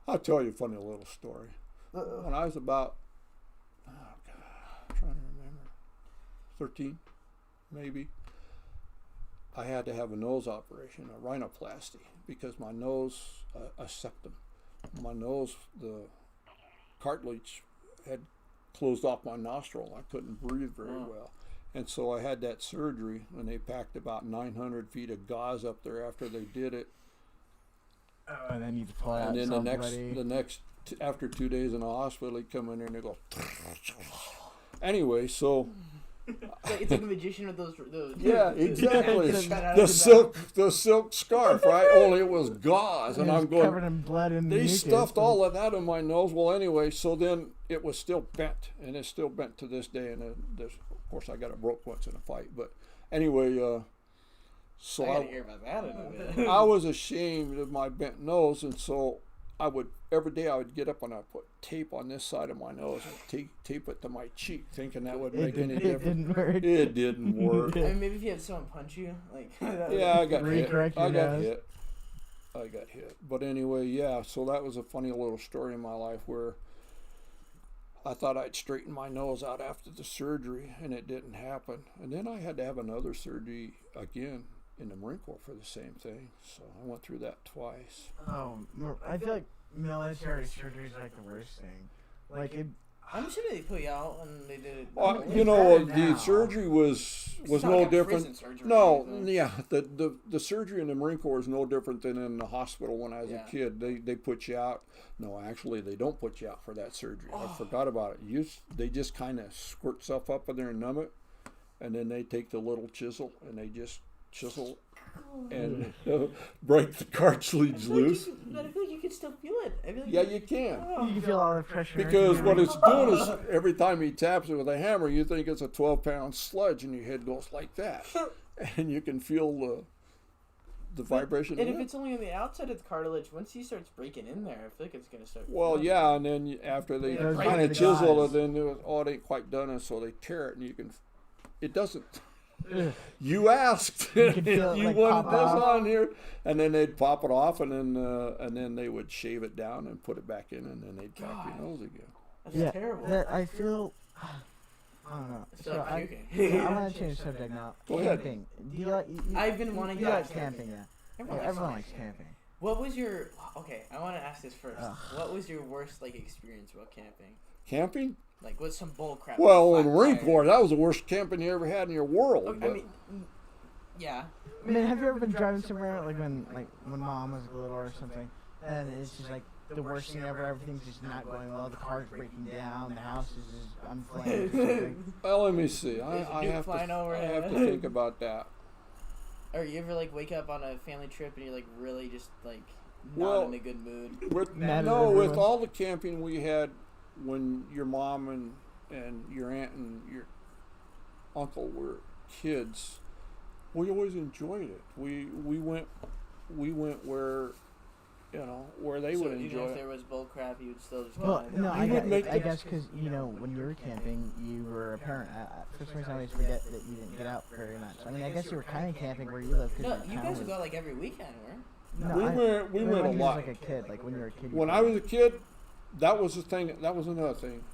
I'll tell you a funny little story. When I was about, oh God, I'm trying to remember, 13, maybe, I had to have a nose operation, a rhinoplasty, because my nose, a septum, my nose, the cartilage had closed off my nostril. I couldn't breathe very Oh. well. And so I had that surgery, and they packed about 900 feet of gauze up there after they did it. And then you pull it out. And then somebody. after 2 days in the hospital, they come in there and they go. Anyway, so It's like a magician with those. yeah, exactly. Cut out the of silk scarf, right? Only it was gauze, and It was I'm going. covered in blood and They mucus. stuffed all of that in my nose. Well, anyway, so then it was still bent, and it's still bent to this day. And of course, I got it broke once in a fight, but anyway, so I gotta hear about that in a bit. I was ashamed of my bent nose, and so every day I would get up and I'd put tape on this side of my nose and tape it to my cheek, thinking that would make any difference. Didn't work. It didn't work. I mean, maybe if you had someone punch you, like. Yeah, I got hit. Recorrect your nose. I got hit. But anyway, yeah. So that was a funny little story in my life where I thought I'd straighten my nose out after the surgery, and it didn't happen. And then I had to have another surgery again in the Marine Corps for the same thing. So I went through that twice. Oh, I feel like military surgery is like the worst thing. Like it. I'm sure they put you out and they did it. You know, better the now. surgery was It's not no like a different. prison surgery or No, anything. yeah, the surgery in the Marine Corps is no different than in the hospital when I was Yeah. a kid. They put you out. No, actually, they don't put you out for that surgery. I Oh. forgot about it. They just kind of squirt stuff up in there and numb it, and then they take the little chisel and they just chisel and break the cartilage loose. But I feel like you can still feel it. I feel like Yeah, you can. You can feel all the pressure. Because what it's doing is every time he taps it with a hammer, you think it's a 12-pound sludge, and your head goes like that, and you can feel the vibration. And in if it. it's only on the outside of the cartilage, once he starts breaking in there, I feel like it's gonna start. Well, yeah, and then after they Those kind are of the chisel it, guys. then it ain't quite done, and so they tear it, and you can. It doesn't. Ugh. You asked. You can feel it, You like, wanted pop this off. on here, and then they'd pop it off, and then they would shave it down and put it back in, and then they'd tap your God. nose again. That's Yeah, terrible. that I feel. I don't know. It's So like I puking. want to change the subject now. Go ahead. Camping. Do you like? I've been wanting You to like ask camping, yeah. Everyone Everyone likes likes camping. What was your? Okay, I want to ask this first. Ugh. What was your worst experience about camping? Camping? Like, what's some bull crap? Well, like in the flat Marine tire? Corps, that was the worst camping you ever had in your world. Okay, but- I mean, yeah. I mean, have you ever been driving somewhere like when mom was little or something, and it's just like the worst thing ever? Everything's just not going well. The car's breaking down. The house is just on fire. or something. Well, let me see. I Dude have flying to. over I it. have to think about that. Or you ever wake up on a family trip and you're really just not Well, in a good mood? With, Mad at no, with everyone. all the camping we had when your mom and your aunt and your uncle were kids, we always enjoyed it. We went where where they So would even enjoy if it. there was bull crap, you would still just Well, go. no, You would make I guess because when you were camping, you were a parent. For some reason, I always forget that you didn't get out very much. I mean, I guess you were kind of camping where you live. No, Cause you your guys town would was, go every weekend, weren't? No, We I- went when a you was lot. like a kid, like when you were a kid. When I was a kid, that was the thing. That was another thing.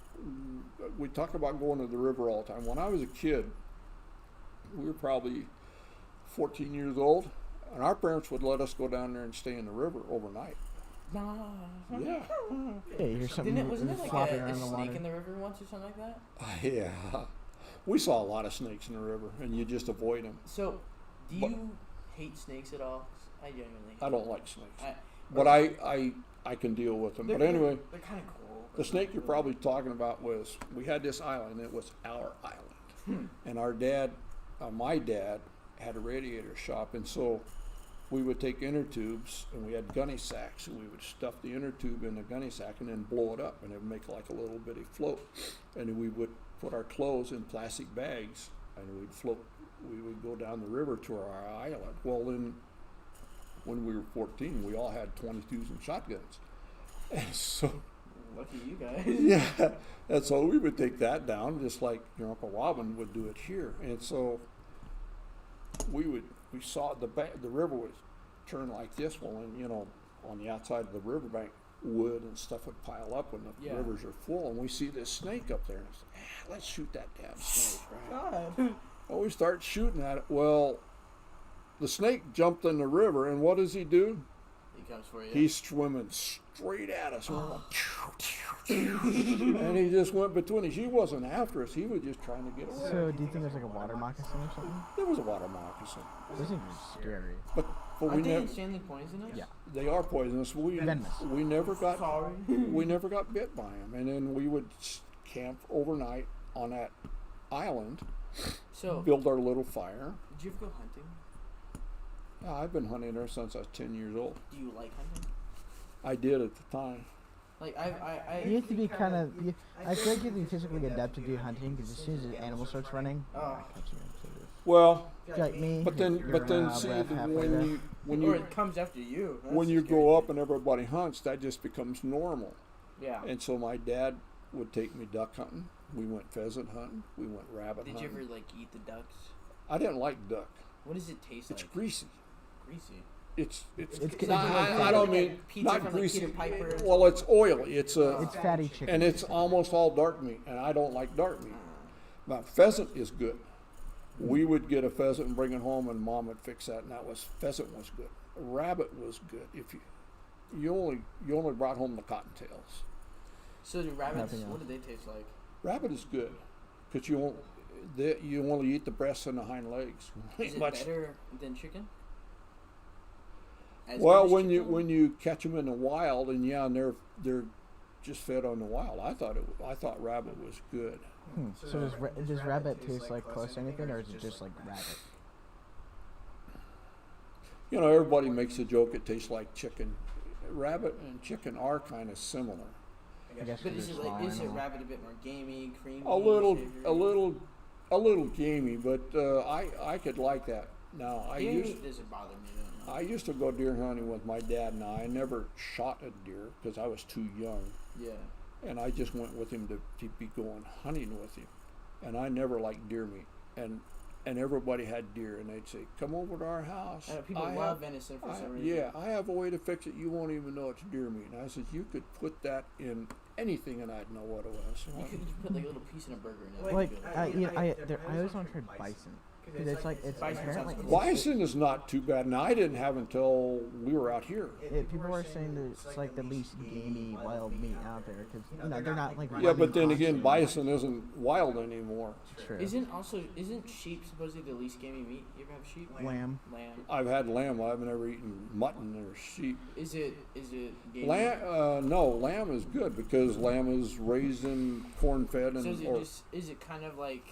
We talk about going to the river all the time. When I was a kid, we were probably 14 years old, and our parents would let us go down there and stay in the river overnight. No. Yeah, Yeah, you hear something Wasn't it like flopping a around the snake water. in the river once or something like that? yeah. We saw a lot of snakes in the river, and you just avoid them. So, do But- you hate snakes at all? 'Cause I genuinely. I don't like snakes, I- but I can deal with them. But anyway, they're kind of cool. the snake you're probably talking about was, we had this island. It was our island, and our dad, my dad, had a radiator shop, and so we would take inner tubes, and we had gunny sacks, and we would stuff the inner tube in the gunny sack and then blow it up, and it would make like a little bitty float, and then we would put our clothes in plastic bags, and we'd float. We would go down the river to our island. Well, then, when we were 14, we all had 22s and shotguns, and so. Lucky you guys. Yeah, and so we would take that down, just like your Uncle Robin would do it here. And so we saw the river would turn like this. Well, and on the outside of the riverbank, wood and stuff would pile up when the Yeah. rivers are full, and we see this snake up there. And it's like, let's shoot that damn snake, right? God. Well, we start shooting at it. Well, the snake jumped in the river, and what does he do? He comes for you. He's swimming straight at us. And we're like, and he just went between us. He wasn't after us. He was just trying to get away. So, do you think it was like a water moccasin or something? There was a water moccasin. Those things are scary. But we Aren't they never. insanely poisonous? Yeah. They are poisonous. Venomous. We never got. Sorry. We never got bit by them. And then we would camp overnight on that island, So, build our little fire. did you ever go hunting? Yeah, I've been hunting there since I was 10 years old. Do you like hunting? I did at the time. Like I You have to be kind of. I feel like you have to be physically adept to do hunting because as soon as an animal starts running, Oh. Well, if you're like me. but then see when or you it comes after you. That's when you the scary grow up thing. and everybody hunts, that just becomes normal. Yeah. And so my dad would take me duck hunting. We went pheasant hunting. We went rabbit Did you hunting. ever like eat the ducks? I didn't like duck. What does it taste It's like? greasy. Greasy. It's It's not, like I don't mean like pizza not from, like, greasy. Peter Piper. Well, it's oily. It's It's fatty chicken. and it's almost all dark meat, and I don't like dark meat. But pheasant is good. We would get a pheasant and bring it home, and Mom would fix that, and pheasant was good. Rabbit was good. If you only brought home the cottontails. So the rabbits, Nothing what else. do they taste like? Rabbit is good because you only eat the breasts and the hind legs. Is it better than chicken? As Well, good as chicken? when you catch them in the wild, and they're just fed on the wild. I thought rabbit was good. So does rabbit taste like close to anything, or is it just like rabbit? You know, everybody makes a joke. It tastes like chicken. Rabbit and chicken are kind of similar. I guess But it's is just it like is it animal. rabbit a bit more gamey, creamy? A little savory? gamey, but I could like that. Now Gamey doesn't bother me though. No. I used to go deer hunting with my dad. Now I never shot a deer because I was too young, Yeah. and I just went with him to be going hunting with him, and I never liked deer meat, and everybody had deer, and they'd say, "Come over to our house." People love venison for some reason. Yeah, I have a way to fix it. You won't even know it's deer meat. And I said, you could put that in anything, and I'd know what it was. You could put like a little piece in a burger. And Like it'd be good. I always want to try bison because it's like it's Bison apparently sounds Bison is not too bad, and I didn't have until we were out here. people are saying that it's like the least gamey wild meat out there because they're not like. Yeah, but then running again, constantly. bison isn't wild anymore. True. Isn't sheep supposedly the least gamey meat? You ever have sheep? Lamb. Lamb. I've had lamb. I've never eaten mutton or sheep. Is it gamey? Lamb, no, lamb is good because lamb is raised in corn fed So and is it kind of like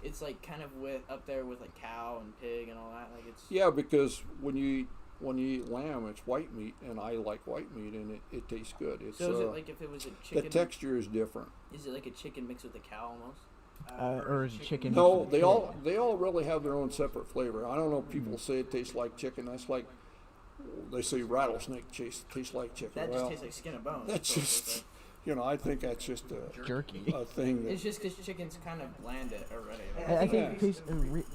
it's like kind of with up there with like cow and pig and all that? Like it's yeah, because when you eat lamb, it's white meat, and I like white meat, and it tastes good. It's So is it like if it was a chicken? the texture is different. Is it like a chicken mixed with a cow almost? Or is it chicken? No, mixed they with pig? all really have their own separate flavor. I don't know. People say it tastes like chicken. That's like they say rattlesnake tastes like chicken. That well, just tastes like skin and bones. that's what it's just I think that's just jerky. a thing. It's That, just because chicken's kind of blanded already. I think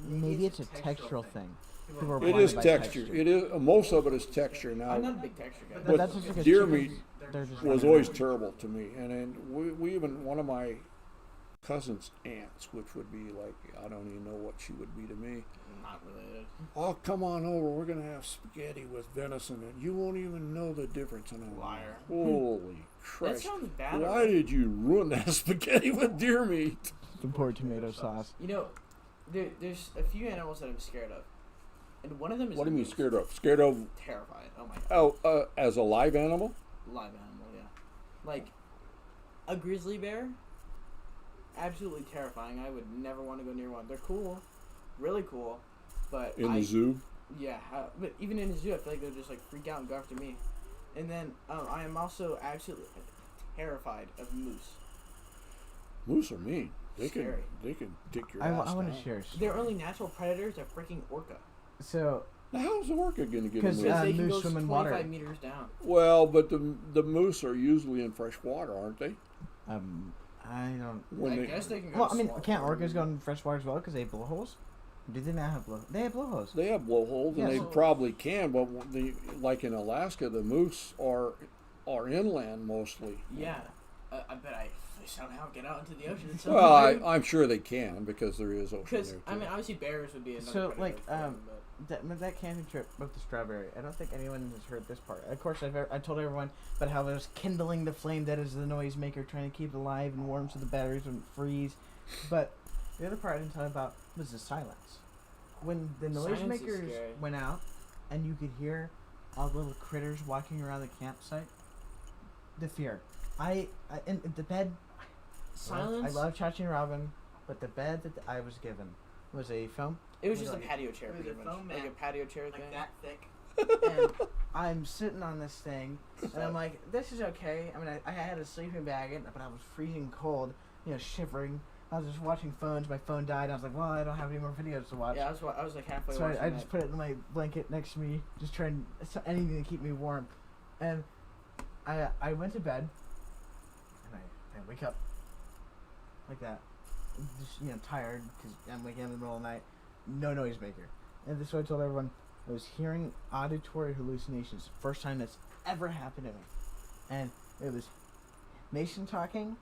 maybe it's a textural thing. People are it blinded is by texture. It is most of it is texture. I'm Now, not a big texture guy. but that's just because deer chickens, meat they're just was running always around. terrible to me. And then we even one of my cousin's aunts, which would be like I don't even know what she would be to me. Not related. Oh, come on over. We're gonna have spaghetti with venison, and you won't even know the difference. And I'm Liar. like, holy That Christ! sounds bad. Why already. did you ruin that spaghetti with deer meat? The poor tomato sauce. You know, there's a few animals that I'm scared of, and one of them is. What do you mean moose. scared of? Scared of? Terrified. Oh my god. Oh, as a live animal? Live animal, yeah. Like a grizzly bear. Absolutely terrifying. I would never want to go near one. They're cool, really cool, but In the zoo? Yeah, but even in the zoo, I feel like they'll just like freak out and go after me. And then I am also absolutely terrified of moose. Moose are mean. They Scary. can take your I ass want down. to share. Their only natural predators are freaking orca. So Now, how's the orca going to get a 'Cause, moose? Because they moose can go swim in 25 water. meters down. Well, but the moose are usually in fresh water, aren't they? I don't. When I they, guess they can go. Well, to I mean, swamp can't water. orcas go in freshwater as well because they have blowholes? Do they not have blow? They have blowholes. They have blowholes, Yeah, and they so- probably can. But like in Alaska, the moose are inland mostly. Yeah, I bet I somehow get out into the ocean. And Well, I'm sure they can because there is ocean because there too. I mean, obviously bears would be another. So, predator like, for them, that camping trip with the strawberry. I don't think anyone has heard this part. Of course, I told everyone about how I was kindling the flame that is the noisemaker, trying to keep it alive and warm so the batteries wouldn't freeze. But the other part I didn't tell you about was the silence. When the Silence is noisemakers scary. went out, and you could hear all the little critters walking around the campsite, the fear. I in the bed. silence. I love Chachi and Robin, but the bed that I was given was a foam. It was just a Like- patio chair, It was pretty a much. foam Like a mat, patio chair like thing. that thick. And I'm sitting on this thing, and I'm like, this is okay. I mean, I had a sleeping bag in, but I was freezing cold, shivering. I was just watching phones. My phone died. I was like, well, I don't have any more videos to watch. Yeah, I was like halfway. So I just put it in my blanket next to me, just trying anything to keep me warm. And I went to bed, and I wake up like that, just tired because I'm waking up in the middle of the night. No noise maker. And this is what I told everyone. I was hearing auditory hallucinations. First time that's ever happened to me. And it was Mason talking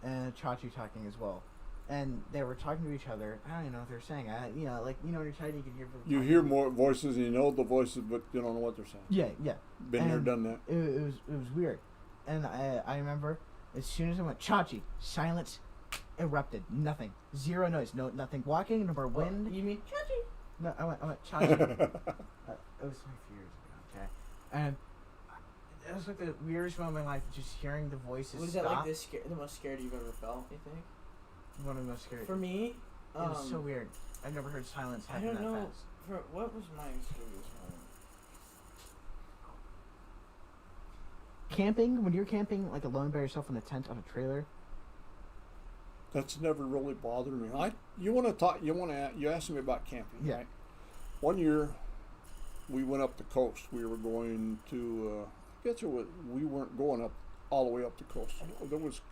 and Chachi talking as well. And they were talking to each other. I don't even know what they were saying. When you're tired, you can hear. You hear more voices, and you know the voices, but you don't know what they're saying. Yeah. Been there, done that. It was weird. And I remember as soon as I went Chachi, silence erupted. Nothing. Zero noise. No nothing. Walking over wind. You mean Chachi? No, I went Chachi. It was a few years ago. Okay. And it was like the weirdest moment of my life, just hearing the voices. Was that like the most scared you've ever felt? You think? One of the most scary. For me, it was so weird. I've never heard silence happen that fast. What was my scariest moment? Camping, when you're camping like alone by yourself in a tent on a trailer. That's never really bothered me. You asked me about camping, Yeah. right? One year, we went up the coast. We were going to, we weren't going up all the way up the coast. There was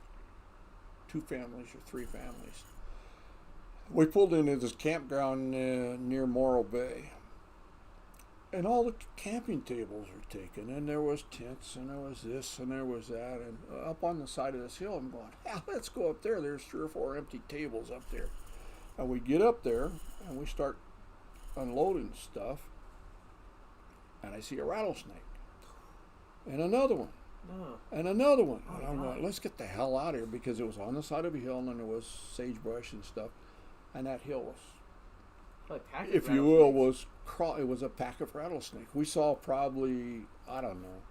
2 families or 3 families. We pulled into this campground near Morro Bay. And all the camping tables were taken, and there was tents, and there was this, and there was that, and up on the side of this hill, I'm going, let's go up there. There's 3 or 4 empty tables up there. And we get up there, and we start unloading stuff, and I see a rattlesnake, and another one, and another one. And I'm going, let's get the hell out of here, because it was on the side of a hill, and there was sagebrush and stuff, and that hill was, if you will, it was a pack of rattlesnakes. We saw probably, I don't know,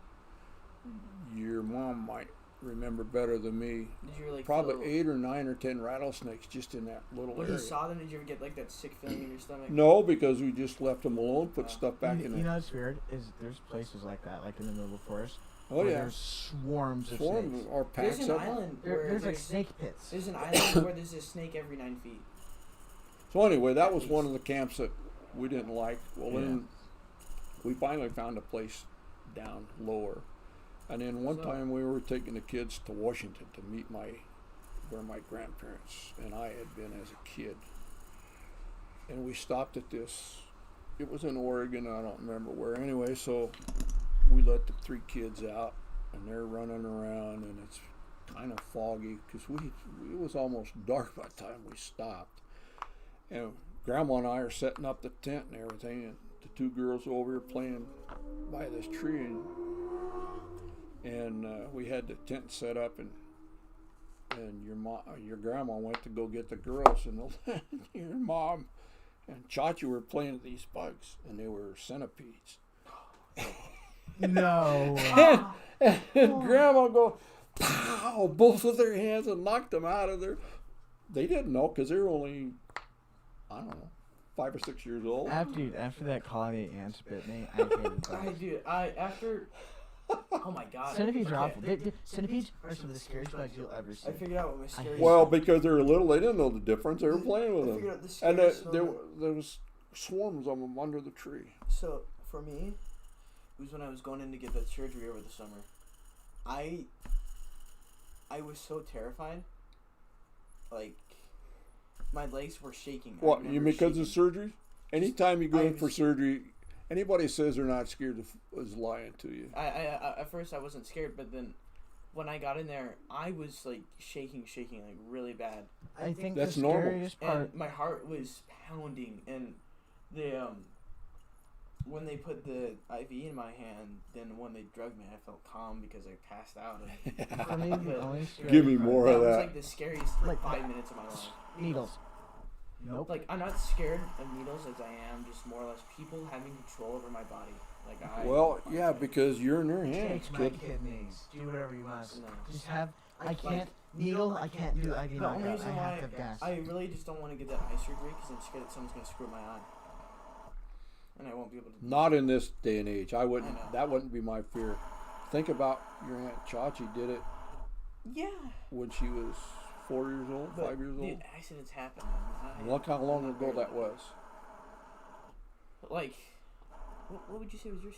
your mom might remember better than me. Did you probably 8 or 9 or 10 rattlesnakes just in that little area. When you saw them, did you ever get like that sick feeling in your stomach? No, because we just left them alone, put stuff back in there. You know what's weird is there's places like that, like in the middle of the forest. Oh yeah, there's swarms of snakes. Or packs there's an island where there's like snake pits. There's an island where there's a snake every 9 feet. So anyway, that was one of the camps that we didn't like. Well, then we finally found a place down lower. And then one time we were taking the kids to Washington to meet where my grandparents and I had been as a kid. And we stopped at this, it was in Oregon, I don't remember where. Anyway, so we let the 3 kids out, and they're running around, and it's kind of foggy, because it was almost dark by the time we stopped. And Grandma and I are setting up the tent and everything, and the 2 girls are over here playing by this tree, and we had the tent set up, and your grandma went to go get the girls, and your mom and Chachi were playing with these bugs, and they were centipedes. No. and Grandma go, pow, both with their hands, and knocked them out of there. They didn't know, because they were only, I don't know, 5 or 6 years old. After that colony of ants bit me, I hated bugs. Oh my god. Centipedes are awful. Centipedes are some of the scariest bugs you'll ever see. I figured out what my scariest. Well, because they were little, they didn't know the difference. They were playing with them. And there was swarms of them under the tree. So for me, it was when I was going in to get that surgery over the summer. I was so terrified. Like, my legs were shaking. What, you mean because of surgery? Anytime you go in for surgery, anybody says they're not scared is lying to you. I at first I wasn't scared, but then when I got in there, I was like shaking like really bad. I think that's the normal. scariest part. And my heart was pounding, and the when they put the IV in my hand, then when they drugged me, I felt calm because I passed out. For me, the only scary Give me part- more That of was that. like the scariest 5 minutes of my life. Needles. Nope. Like, I'm not scared of needles as I am, just more or less people having control over my body. Like, Well, yeah, because you're in their hands, Take my kid. kidneys. Do whatever you must. No. Just have. I can't needle. I can't do IV The knockout. only I reason have to have gas. I really just don't want to get that eye surgery because I'm scared that someone's going to screw up my eye. and I won't be able to. Not in this day and age. I know. wouldn't. That wouldn't be my fear. Think about your Aunt Chachi did it Yeah. when she was 4 years old, But 5 years old. dude, accidents happen. Look how long ago that was. Like, what would you say was your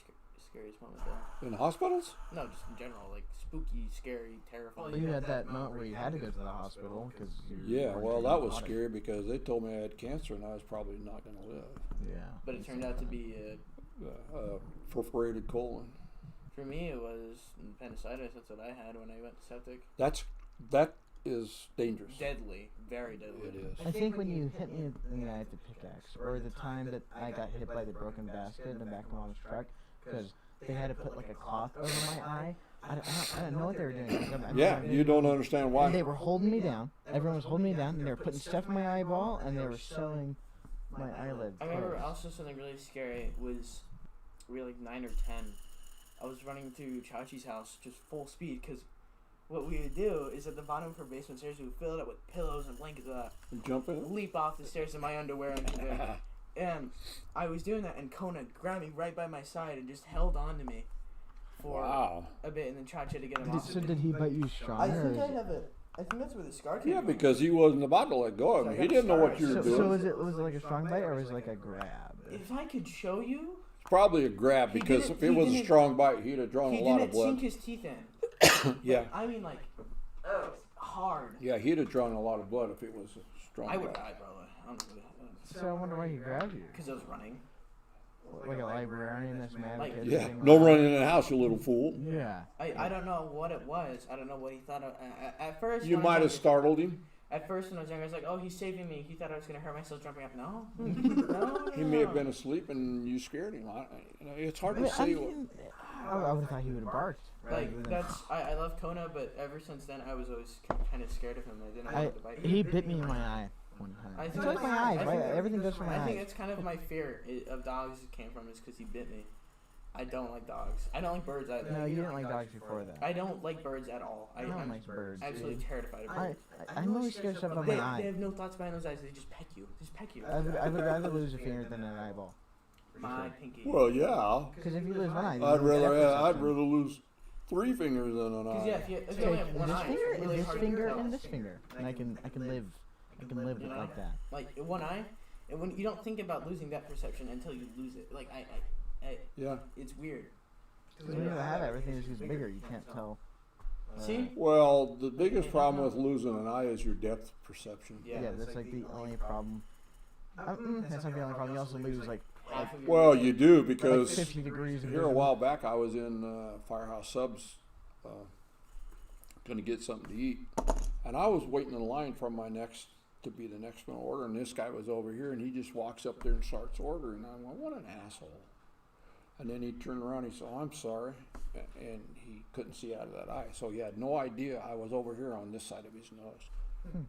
scariest moment though? In hospitals? No, just in general, like spooky, scary, terrifying. Well, you had that moment where you had to go to the hospital because Yeah, well, that was scary because they told me I had cancer and I was probably not going to live. Yeah. But it turned out to be Perforated colon. for me. It was appendicitis. That's what I had when I went to septic. That is dangerous. Deadly, very deadly. It is. I think when you hit me in the eye with the pickaxe, or the time that I got hit by the broken basket in the back of Mom's truck, because they had to put like a cloth over my eye. I don't know what they were doing. Yeah, you don't understand And why. they were holding me down. Everyone was holding me down, and they were putting stuff in my eyeball, and they were sewing my eyelid. I remember closed. also something really scary was we were like 9 or 10. I was running through Chachi's house just full speed because what we would do is at the bottom of her basement stairs we would fill it up with pillows and blankets and You jump in? leap off the stairs in my underwear and there. And I was doing that and Kona grabbed me right by my side and just held on to me for Wow. a bit and then Chachi had to get him off. So did he bite you strong? I think that's where the scar came Yeah, from. because he wasn't about to let go of So I me. got He didn't know what you scars. were So doing. was it like a strong bite or was it like a grab? If I could show you, Probably a grab He because didn't- if it he was a didn't- strong bite, he'd have drawn he a lot of didn't sink blood. his teeth in. Yeah. I mean like, hard. Yeah, he'd have drawn a lot of blood if it was a strong I would bite. die probably. Honestly. So I wonder why he grabbed you. Because I was running. Like a librarian that's mad Like- at Yeah, everything. no running in the house, you little fool. Yeah. I don't know what it was. I don't know what he thought of. At first, You when I might have was younger- startled him. At first, when I was younger, I was like, "Oh, he's saving me." He thought I was gonna hurt myself jumping up. No, no. He may have been asleep and you scared him. It's hard to say. I would have thought he would have barked. Like that's. I love Kona, but ever since then, I was always kind of scared of him. I didn't know what to bite. He bit me in my eye one time. I It's think like that's- my eyes. I Why, think- everything goes for my I think eyes. that's kind of my fear of dogs came from is because he bit me. I don't like dogs. I don't like birds either. No, you didn't like dogs before that. I don't like birds at all. No one I'm likes birds. absolutely Dude. terrified of I, birds. I'm always scared of stuff on They my eye. have no thoughts behind those eyes. They just peck you. Just peck you. I would rather lose a finger than an eyeball. My pinky. Well, yeah. Because if you lose one eye, you I'd lose rather depth I'd perception. rather lose 3 fingers than an Because yeah, eye. if you only have one this eye, finger, it's really this hard finger, to tell. and this finger, and I can live You know? like that. Like one eye, and when you don't think about losing that perception until you lose it. Like I Yeah. it's weird. Because when you have everything is just bigger, you can't tell. See? Well, the biggest problem with losing an eye is your depth perception. Yeah. That's like the only problem. That's not the only problem. You also lose like Half of your Well, vision. you do like because 50 degrees. of here a vision. while back I was in Firehouse Subs going to get something to eat, and I was waiting in line for my next to be the next one to order, and this guy was over here, and he just walks up there and starts ordering. I went, "What an asshole!" And then he turned around, and he said, "Oh, I'm sorry," and he couldn't see out of that eye, so he had no idea I was over here on this side of his nose.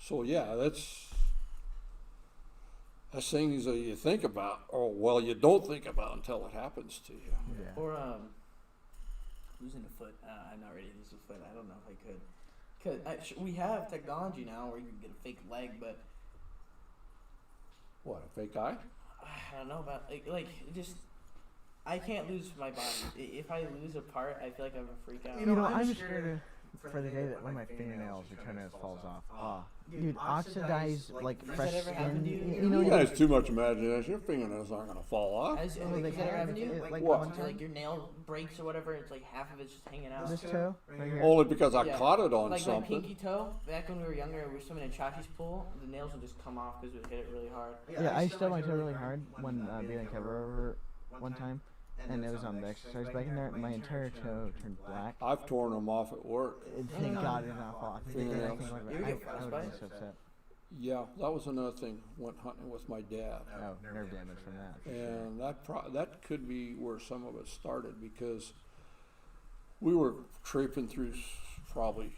So yeah, that's things that you think about, or well, you don't think about until it happens to you. Yeah. Or losing a foot. I'm not ready to lose a foot. I don't know if I could. Cause we have technology now where you can get a fake leg, but What, a fake eye? I don't know about like just. I can't lose my body. If I lose a part, I feel like I'm a freak out. You know, I'm scared for the day that one of my fingernails or toenails falls off. Dude, oxidized like Has fresh that ever happened to skin. you? You know, You you guys too much imagination. Your fingernails aren't going to fall off. Has Oh, they has that ever happened to you? like What? one So, time. like your nail breaks or whatever, it's like half of it's just hanging out. This toe right here. Only because I Yeah. caught it on Like my something. pinky toe, back when we were younger, we were swimming in Chachi's pool. The nails would just come off because we hit it really hard. Yeah, I stubbed my toe really hard when being a cover over one time, and it was on the exercise bike in there, and my entire toe turned black. I've torn them off at work. Thank God it did not fall. I think Fingernails. I You ever get would have frostbite? been so upset. Yeah, that was another thing. Went hunting with my dad, Oh, nerve damage from that. for sure. and that could be where some of it started because we were traipsing through probably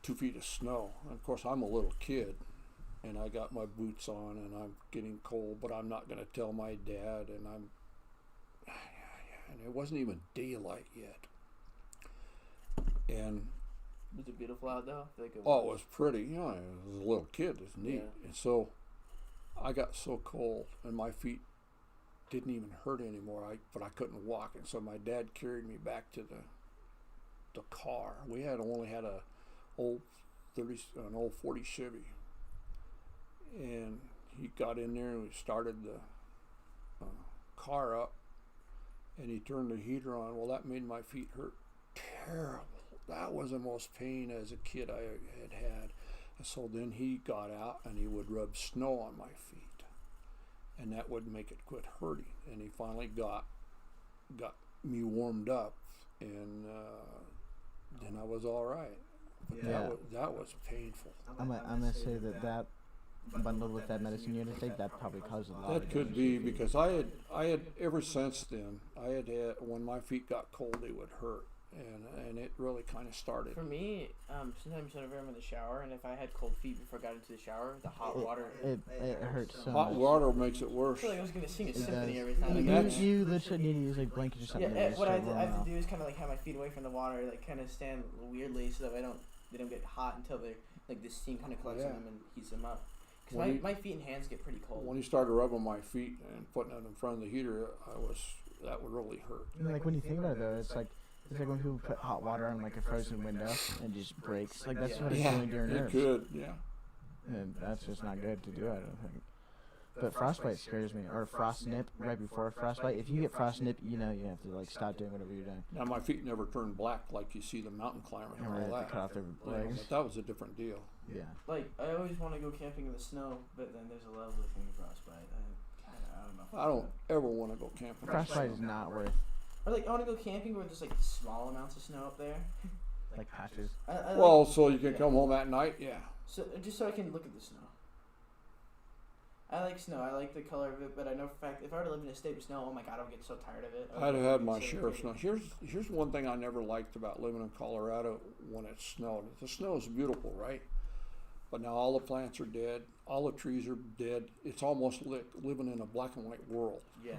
2 feet of snow. And of course, I'm a little kid, and I got my boots on, and I'm getting cold, but I'm not going to tell my dad, and and it wasn't even daylight yet, and Was it beautiful out though? I feel like it oh, it was pretty. You know, as a little kid, it's neat. Yeah. And so I got so cold, and my feet didn't even hurt anymore. But I couldn't walk, and so my dad carried me back to the car. We had only had an old 40 Chevy, and he got in there and we started the car up, and he turned the heater on. Well, that made my feet hurt terrible. That was the most pain as a kid I had. So then he got out and he would rub snow on my feet, and that would make it quit hurting. And he finally got me warmed up, and then I was all right. But that was painful. I'm gonna say that bundled with that medicine you had to take, that probably caused a lot. That could be, because I had ever since then, I had when my feet got cold, they would hurt, and it really kind of started. For me, sometimes whenever I'm in the shower, and if I had cold feet before I got into the shower, the hot water it hurts so hot much. water makes it worse. I feel like I was gonna sing a It symphony does. every time. You literally need to use like blankets or something. Yeah, to what I start have warming to up. do is kind of like have my feet away from the water, like kind of stand weirdly so that they don't get hot until they like the steam kind of collects on them and heats them up. Because my feet and hands get pretty cold. When he started rubbing my feet and putting it in front of the heater, that would really hurt. And like when you think about it though, it's like when people put hot water on like a frozen window and it just breaks. Like that's what it's doing to your nerves. It could, yeah. And that's just not good to do, I don't think. But frostbite scares me, or frost nip right before frostbite. If you get frost nip, you know you have to like stop doing whatever you're doing. Now my feet never turned black like you see the mountain climbers and Or all have to that. cut off their You know, legs. but that was a different deal. Yeah. Like I always want to go camping in the snow, but then there's a level of thing frostbite. I don't know. I don't ever want to go camping. Frostbite is not worth Or like I want to go camping where there's like small amounts of snow up there. like patches. I Well, like, so you can come home at night, yeah. so just so I can look at the snow. I like snow. I like the color of it, but I know for a fact if I were to live in a state with snow, oh my god, I would get so tired of it. I'd have had my share of snow. Here's one thing I never liked about living in Colorado when it snowed. The snow is beautiful, right? But now all the plants are dead. All the trees are dead. It's almost like living in a black and white world. Yeah.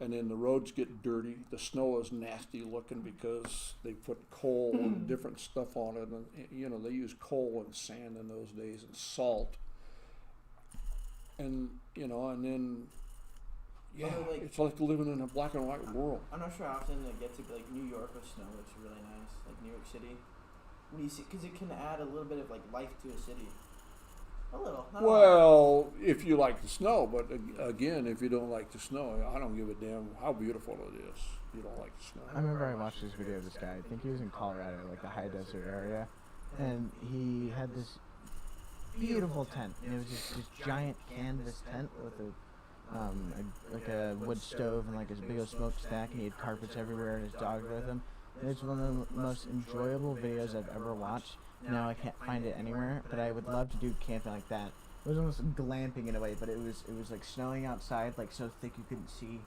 And then the roads get dirty. The snow is nasty looking because they put coal and different stuff on it. And, you know, they use coal and sand in those days and salt. And, you know, and then, yeah, like, it's like living in a black and white world. I'm not sure how often I get to like New York with snow. It's really nice, like New York City. When you see, because it can add a little bit of like life to a city. A little. Not a lot. Well, if you like the snow, but again, if you don't like the snow, I don't give a damn how beautiful it is. You don't like the snow. I remember I watched this video of this guy. I think he was in Colorado, like the high desert area, and he had this beautiful tent. And it was just this giant canvas tent with a wood stove and like this big old smokestack, and he had carpets everywhere, and his dog with him. And it's one of the most enjoyable videos I've ever watched. Now I can't find it anywhere, but I would love to do camping like that. It was almost glamping in a way, but it was like snowing outside, like so thick you couldn't see.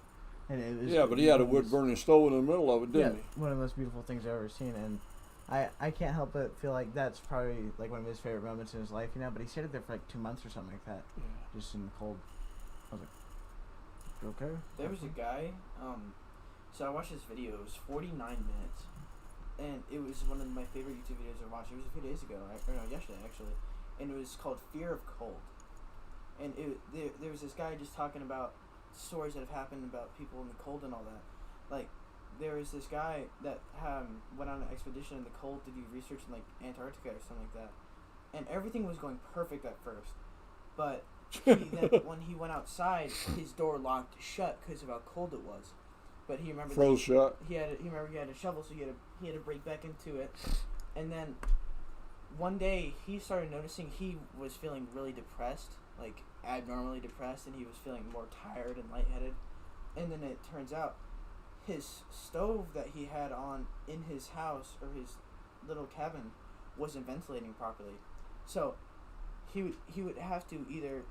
And it was, Yeah, but he had a wood burning stove in the middle of it, didn't he? One of the most beautiful things I've ever seen, and I can't help but feel like that's probably like one of his favorite moments in his life, you know. But he stayed there for like 2 months or something like that, just in the cold. I was like, okay. There was a guy. So I watched this video. It was 49 minutes, and it was one of my favorite YouTube videos I watched. It was a few days ago, or no, yesterday actually, and it was called "Fear of Cold." And there was this guy just talking about stories that have happened about people in the cold and all that. Like, there was this guy that went on an expedition in the cold to do research in like Antarctica or something like that, and everything was going perfect at first, but then when he went outside, his door locked shut because of how cold it was. But he remembered froze shut. He had a shovel, so he had to break back into it. And then one day he started noticing he was feeling really depressed, like abnormally depressed, and he was feeling more tired and lightheaded. And then it turns out his stove that he had on in his house or his little cabin wasn't ventilating properly. So he would have to either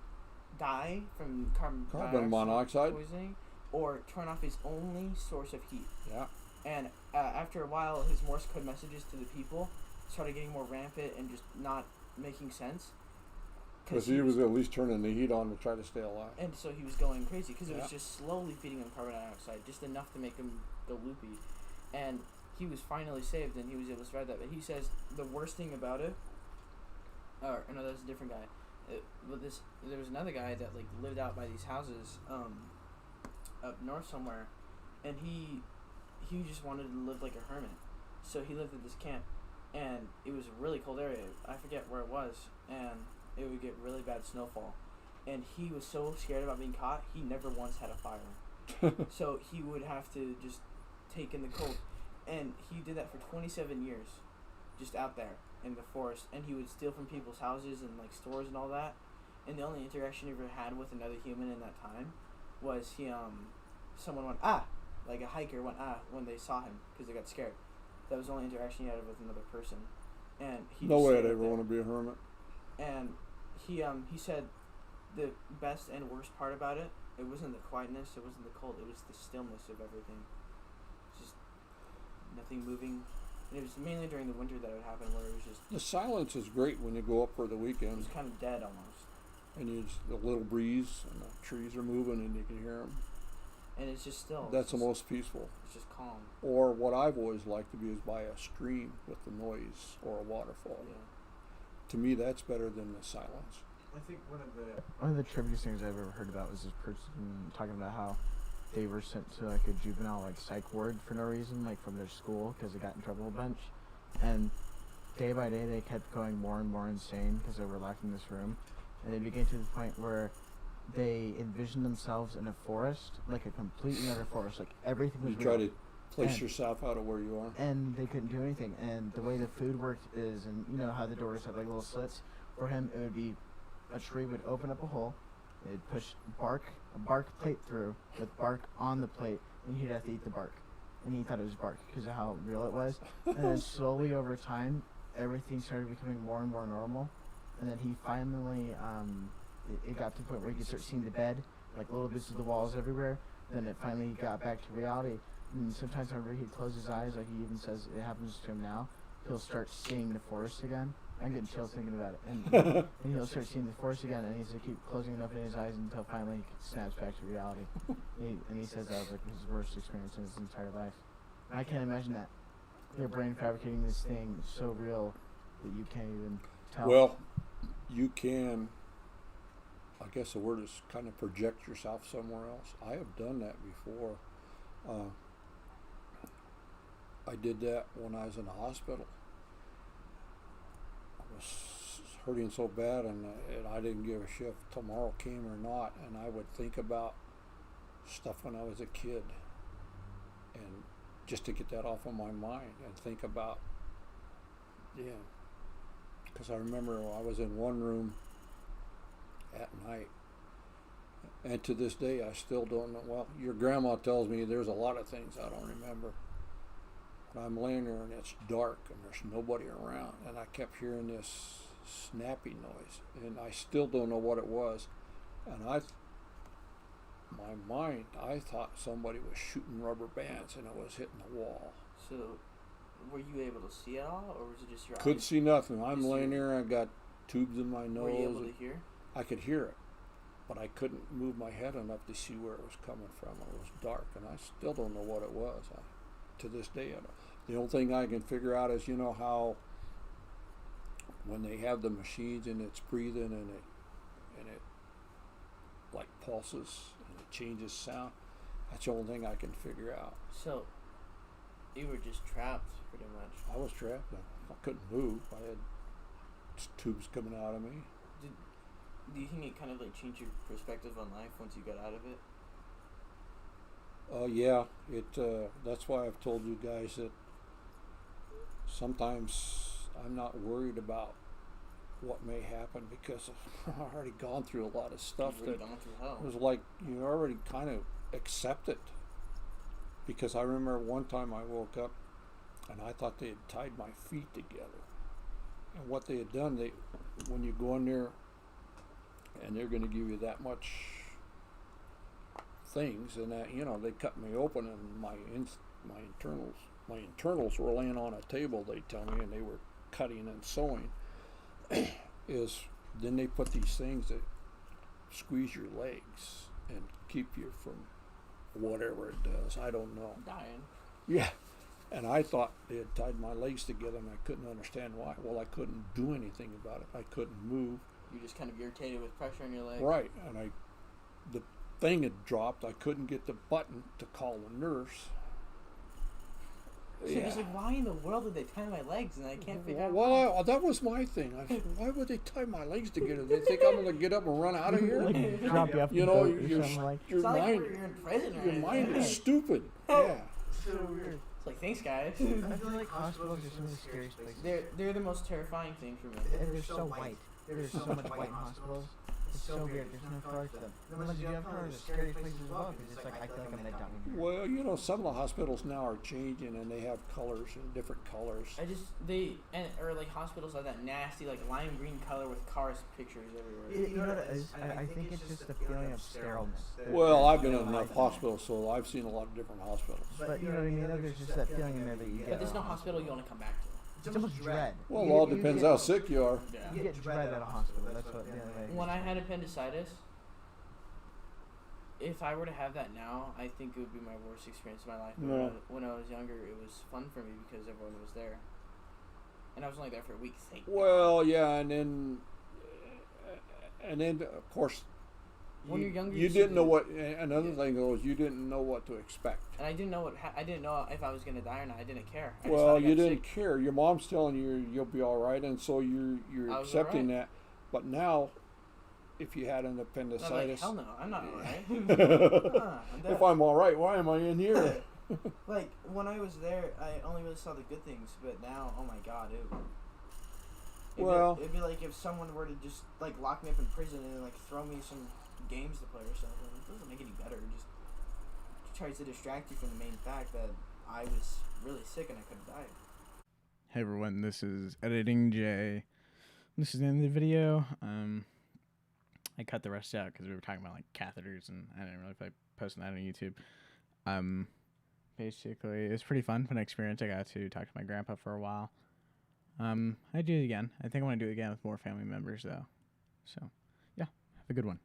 die from carbon monoxide poisoning or turn off his only source of heat. Yeah. And after a while, his Morse code messages to the people started getting more rampant and just not making sense. Because he was at least turning the heat on to try to stay alive. And so he was going crazy because it was just slowly feeding him carbon dioxide, just enough to make him go loopy. And he was finally saved, and he was able to survive that. But he says the worst thing about it, no, that's a different guy. There was another guy that like lived out by these houses, up north somewhere, and he just wanted to live like a hermit. So he lived at this camp, and it was a really cold area. I forget where it was, and it would get really bad snowfall. And he was so scared about being caught, he never once had a fire. So he would have to just take in the cold. And he did that for 27 years, just out there in the forest. And he would steal from people's houses and like stores and all that. And the only interaction he ever had with another human in that time was someone went, ah! Like a hiker went, ah, when they saw him because they got scared. That was the only interaction he had with another person. And he No just way stayed I'd up ever there. want to be a hermit. And he said the best and worst part about it, it wasn't the quietness, it wasn't the cold, it was the stillness of everything. Just nothing moving. And it was mainly during the winter that it would happen, where it was just, The silence is great when you go up for the it weekend, was kind of dead almost. and you just, the little breeze and the trees are moving, and you can hear them. And it's just still. That's the it's most peaceful. just calm. Or what I've always liked to be is by a stream with the noise or a waterfall. Yeah. To me, that's better than the silence. I think one of the tribute things I've ever heard about was this person talking about how they were sent to like a juvenile like psych ward for no reason, like from their school, because they got in trouble a bunch, and day by day they kept going more and more insane because they were locked in this room, and they became to the point where they envisioned themselves in a forest, like a completely other forest, like everything was You real. try to place And- yourself out of where you are. And they couldn't do anything. And the way the food worked is, and you know how the doors have like little slits. For him, it would be a tree would open up a hole, it'd push a bark plate through with bark on the plate, and he'd have to eat the bark. And he thought it was bark because of how real it was. And then slowly over time, everything started becoming more and more normal. And then he finally, it got to the point where he could start seeing the bed, like little bits of the walls everywhere. Then it finally got back to reality. And sometimes whenever he'd close his eyes, like he even says it happens to him now, he'll start seeing the forest again. I'm getting chills thinking about it. And he'll start seeing the forest again, and he's to keep closing and opening his eyes until finally he snaps back to reality. And he says that was like his worst experience in his entire life. I can't imagine that. Your brain fabricating this thing so real that you can't even tell. Well, you can, I guess the word is kind of project yourself somewhere else. I have done that before. I did that when I was in the hospital. I was hurting so bad, and I didn't give a shit if tomorrow came or not. And I would think about stuff when I was a kid, and just to get that off of my mind, and think about, because I remember I was in one room at night, and to this day I still don't know. Well, your grandma tells me there's a lot of things I don't remember. But I'm laying there and it's dark and there's nobody around, and I kept hearing this snappy noise, and I still don't know what it was. And I thought somebody was shooting rubber bands and it was hitting the wall. So, were you able to see at all, or was it just your Couldn't eyes? see nothing. I'm Just laying your- there, I got tubes in my nose. Were you able to hear? I could hear it, but I couldn't move my head enough to see where it was coming from. It was dark, and I still don't know what it was. To this day, I don't. The only thing I can figure out is, you know how when they have the machines and it's breathing and it like pulses and it changes sound. That's the only thing I can figure out. So, you were just trapped, pretty much. I was trapped. I couldn't move. I had tubes coming out of me. Do you think it kind of like changed your perspective on life once you got out of it? Yeah, that's why I've told you guys that sometimes I'm not worried about what may happen, because I've already gone through a lot of stuff You've already that gone through hell. was like you already kind of accept it. Because I remember one time I woke up and I thought they had tied my feet together, and what they had done, when you go in there and they're going to give you that much things, and that, you know, they cut me open, and my internals were laying on a table, they tell me, and they were cutting and sewing. Is then they put these things that squeeze your legs and keep you from whatever it does. I don't know. Dying. Yeah. And I thought they had tied my legs together, and I couldn't understand why. Well, I couldn't do anything about it. I couldn't move. You're just kind of irritated with pressure on your legs. Right. And the thing had dropped. I couldn't get the button to call the nurse. So just like, why in the world did they tie my legs? And I can't figure out. Well, that was my thing. I said, why would they tie my legs together? They think I'm going to get up and run out of here? Like, drop you off You the know, boat or your something like. your It's not like mind, you're in prison or your anything. mind is stupid. Yeah. So weird. It's like, thanks, guys. I feel like hospitals are some of the scariest places. They're the most terrifying thing for me. And they're so white. There's so much white in hospitals. It's so weird. There's no color to them. The ones you do have color are the scary places as well, because it's like, I feel like I'm in a dummy. Well, you know, some of the hospitals now are changing, and they have colors and different colors. Or like hospitals have that nasty like lime green color with cars pictures everywhere. You know what it is? I think it's just the feeling of sterileness. Well, I've been in enough hospitals, so I've seen a lot of different hospitals. But you know what I mean? There's just that feeling in there that you get. But there's no hospital you want to come back to. It's almost dread. Well, it all depends how sick you are. Yeah. You get dread at a hospital. That's what. When I had appendicitis, if I were to have that now, I think it would be my worst experience of my life. But No. when I was younger, it was fun for me because everyone was there, and I was only there for a week. Thank God. Well, yeah, and then of course, When you're younger, you you didn't should know be- what. Another thing was, you didn't know what to expect. And I didn't know I didn't know if I was gonna die or not. I didn't care. I just Well, thought I you got didn't sick. care. Your mom's telling you you'll be all right, and so you're I was accepting alright. that. But now, if you had an And I'm like, appendicitis, hell no, I'm not alright. I'm dead. if I'm all right, why am I in here? Like when I was there, I only really saw the good things. But now, oh my God, it'd be like if someone were to just like lock me up in prison and then, like throw me some games to play or something. It doesn't make it any better. It just tries to distract you from the main fact that I was really sick and I could have died. Hey everyone, this is Editing Jay. This is the end of the video. I cut the rest out because we were talking about like catheters, and I didn't really feel like posting that on YouTube. Basically, it was pretty fun experience. I got to talk to my grandpa for a while. I'd do it again. I think I want to do it again with more family members though. So, yeah, have a good one.